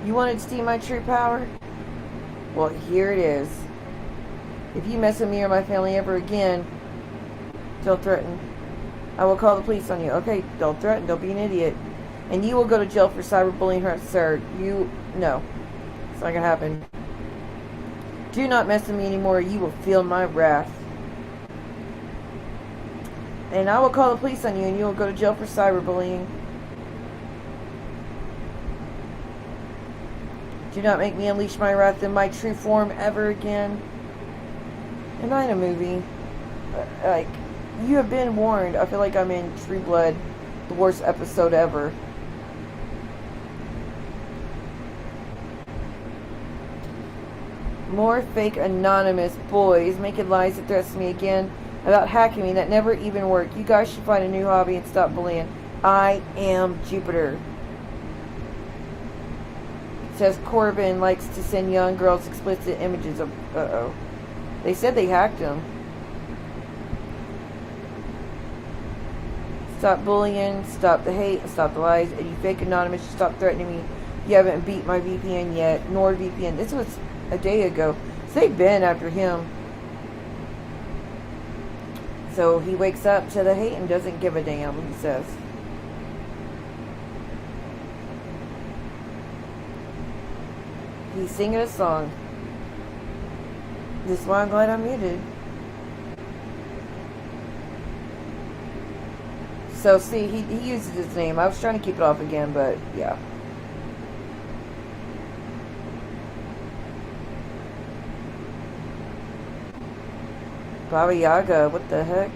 You wanted to see my true power? Well, here it is. If you mess with me or my family ever again, don't threaten. I will call the police on you. Okay, don't threaten. Don't be an idiot. And you will go to jail for cyberbullying, sir. No. It's not gonna happen. Do not mess with me anymore. You will feel my wrath. And I will call the police on you and you will go to jail for cyberbullying. Do not make me unleash my wrath in my true form ever again. Am I in a movie? Like, you have been warned. I feel like I'm in True Blood, the worst episode ever. More fake anonymous boys making lies that threats me again about hacking me that never even worked. You guys should find a new hobby and stop bullying. I am Jupiter. It says Corbin likes to send young girls explicit images of... Uh-oh. They said they hacked him. Stop bullying, stop the hate, stop the lies, and you fake anonymous, stop threatening me. You haven't beat my VPN yet, nor VPN. This was a day ago. So they've been after him. So he wakes up to the hate and doesn't give a damn, he says. He's singing a song. This is why I'm glad I'm muted. So, see, he uses his name. I was trying to keep it off again, but, yeah. Baba Yaga, what the heck?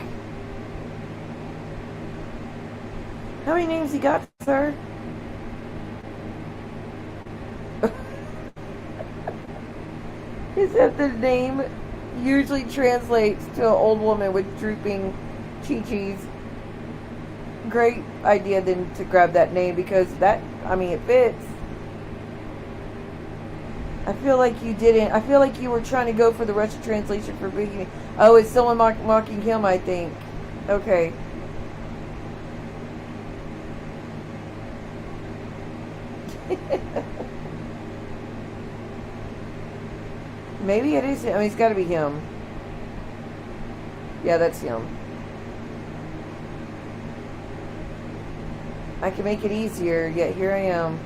How many names he got, sir? Except the name usually translates to an old woman with drooping chi-chis. Great idea then to grab that name because that, I mean, it fits. I feel like you didn't. I feel like you were trying to go for the Russian translation for beginning. Oh, it's someone mocking him, I think. Okay. Maybe it is him. I mean, it's got to be him. Yeah, that's him. I can make it easier, yet here I am.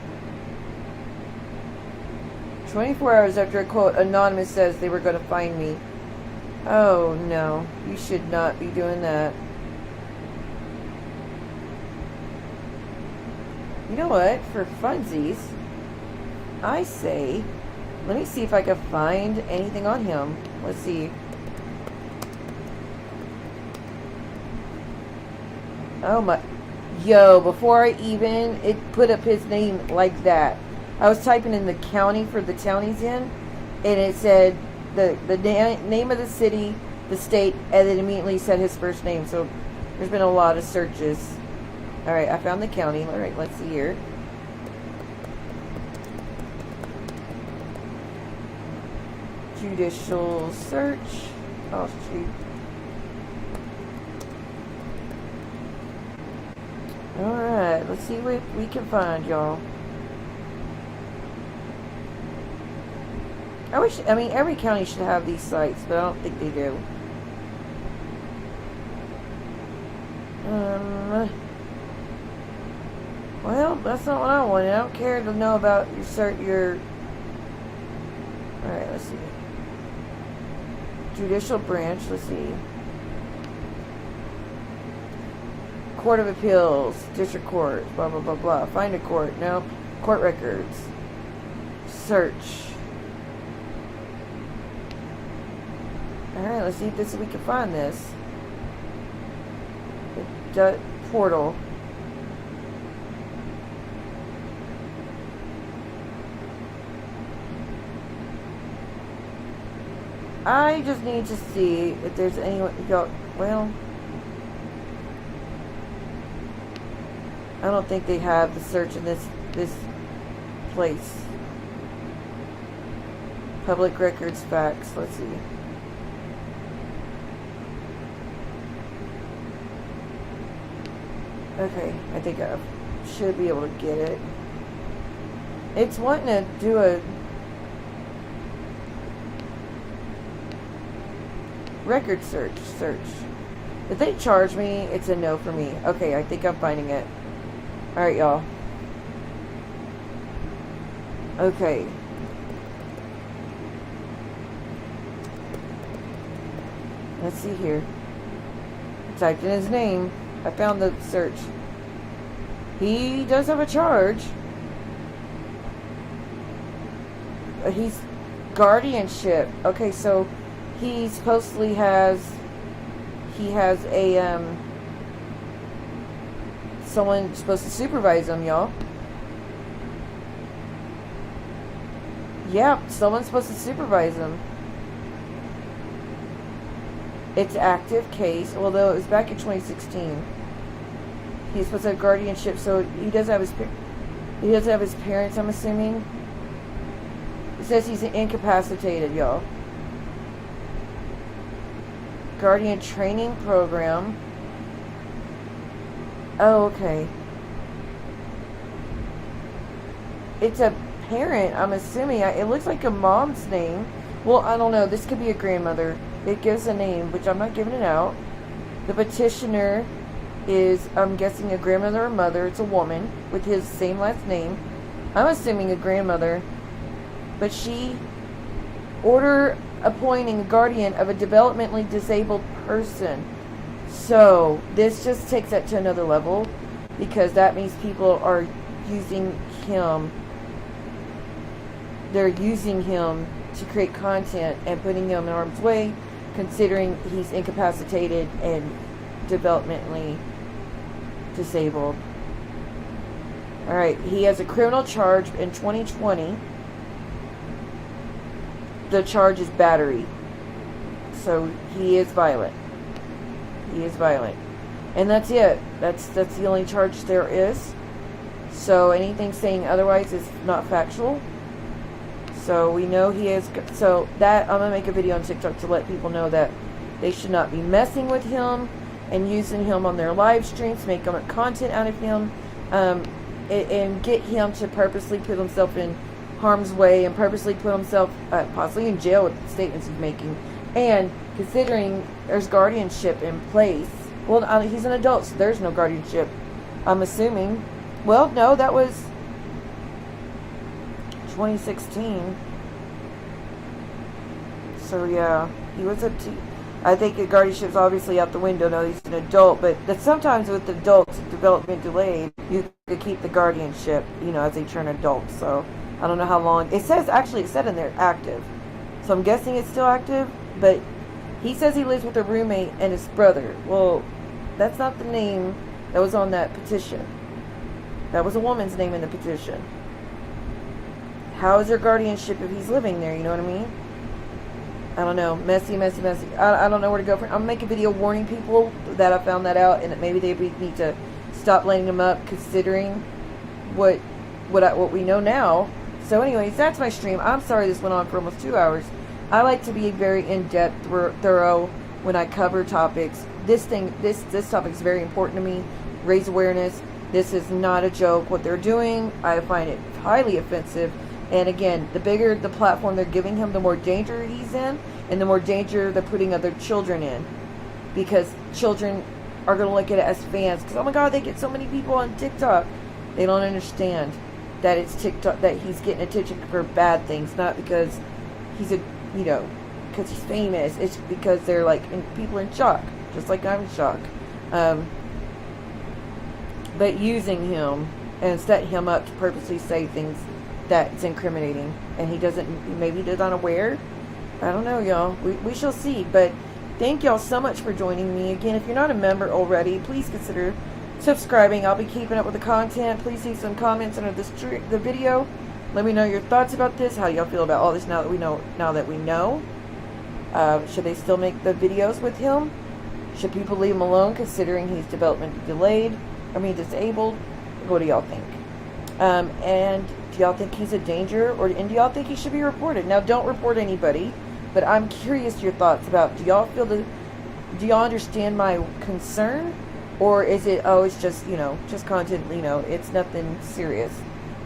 24 hours after a quote, Anonymous says they were going to find me. Oh, no. You should not be doing that. You know what? For funsies, I say, let me see if I can find anything on him. Let's see. Oh my. Yo, before I even, it put up his name like that. I was typing in the county for the town he's in, and it said the name of the city, the state, and it immediately said his first name. So there's been a lot of searches. Alright, I found the county. Alright, let's see here. Judicial search. Oh, shoot. Alright, let's see what we can find, y'all. I mean, every county should have these sites, but I don't think they do. Well, that's not what I wanted. I don't care to know about your Alright, let's see. Judicial branch, let's see. Court of Appeals, District Court, blah, blah, blah, blah. Find a court. No. Court records. Search. Alright, let's see if we can find this. The portal. I just need to see if there's anyone. Well, I don't think they have the search in this place. Public records facts. Let's see. Okay, I think I should be able to get it. It's wanting to do a record search. If they charge me, it's a no for me. Okay, I think I'm finding it. Alright, y'all. Okay. Let's see here. I typed in his name. I found the search. He does have a charge. He's guardianship. Okay, so he supposedly has a someone supposed to supervise him, y'all. Yeah, someone's supposed to supervise him. It's active case, although it was back in 2016. He's supposed to have guardianship, so he doesn't have his parents, I'm assuming. It says he's incapacitated, y'all. Guardian training program. Oh, okay. It's a parent, I'm assuming. It looks like a mom's name. Well, I don't know. This could be a grandmother. It gives a name, which I'm not giving it out. The petitioner is, I'm guessing, a grandmother or mother. It's a woman with his same last name. I'm assuming a grandmother. but she order appointing a guardian of a developmentally disabled person. So this just takes that to another level, because that means people are using him. They're using him to create content and putting him in harm's way, considering he's incapacitated and developmentally disabled. Alright, he has a criminal charge in 2020. The charge is battery. So he is violent. He is violent. And that's it. That's the only charge there is. So anything saying otherwise is not factual. So we know he is. So that, I'm going to make a video on TikTok to let people know that they should not be messing with him and using him on their live streams, make content out of him, and get him to purposely put himself in harm's way and purposely put himself possibly in jail with the statements he's making. And considering there's guardianship in place, well, he's an adult, so there's no guardianship, I'm assuming. Well, no, that was 2016. So yeah, he was up to. I think the guardianship's obviously out the window now. He's an adult, but that sometimes with adults, development delayed, you could keep the guardianship, you know, as they turn adults. So I don't know how long. It says, actually, it said in there active. So I'm guessing it's still active, but he says he lives with a roommate and his brother. Well, that's not the name that was on that petition. That was a woman's name in the petition. How is there guardianship if he's living there? You know what I mean? I don't know. Messy. I don't know where to go from. I'm going to make a video warning people that I found that out, and that maybe they need to stop letting them up, considering what we know now. So anyways, that's my stream. I'm sorry this went on for almost 2 hours. I like to be very in-depth, thorough when I cover topics. This topic is very important to me. Raise awareness. This is not a joke. What they're doing, I find it highly offensive. And again, the bigger the platform they're giving him, the more danger he's in, and the more danger they're putting other children in. Because children are going to look at it as fans. Because, oh my God, they get so many people on TikTok. They don't understand that it's TikTok, that he's getting attention for bad things. Not because he's because he's famous. It's because they're like, people are in shock. Just like I'm in shock. But using him and setting him up to purposely say things that's incriminating, and maybe he's unaware. I don't know, y'all. We shall see. But thank y'all so much for joining me. Again, if you're not a member already, please consider subscribing. I'll be keeping up with the content. Please leave some comments under the video. Let me know your thoughts about this. How y'all feel about all this now that we know. Should they still make the videos with him? Should people leave him alone considering he's disabled? What do y'all think? And do y'all think he's a danger, and do y'all think he should be reported? Now, don't report anybody, but I'm curious your thoughts about, do y'all understand my concern, or is it, it's just, just content, it's nothing serious?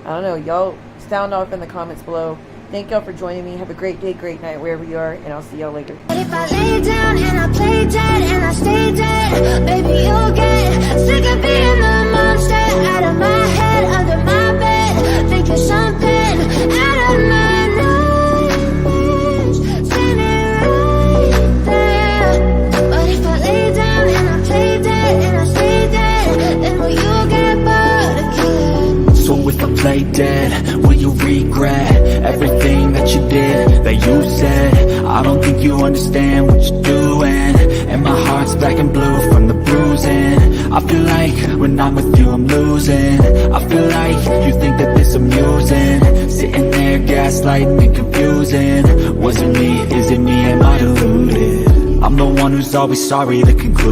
I don't know. Y'all sound off in the comments below. Thank y'all for joining me. Have a great day, great night, wherever you are, and I'll see y'all later. But if I lay down and I play dead and I stay dead, baby, you'll get sick of being the monster out of my head, under my bed, thinking something out of my nightmares, standing right there. But if I lay down and I play dead and I stay dead, then will you get bored of killing? So if I play dead, will you regret everything that you did, that you said? I don't think you understand what you're doing, and my heart's black and blue from the bruising. I feel like when I'm with you I'm losing. I feel like you think that this amusing, sitting there gaslighting and confusing. Was it me? Is it me? Am I deluded? I'm the one who's always sorry, the conclusion.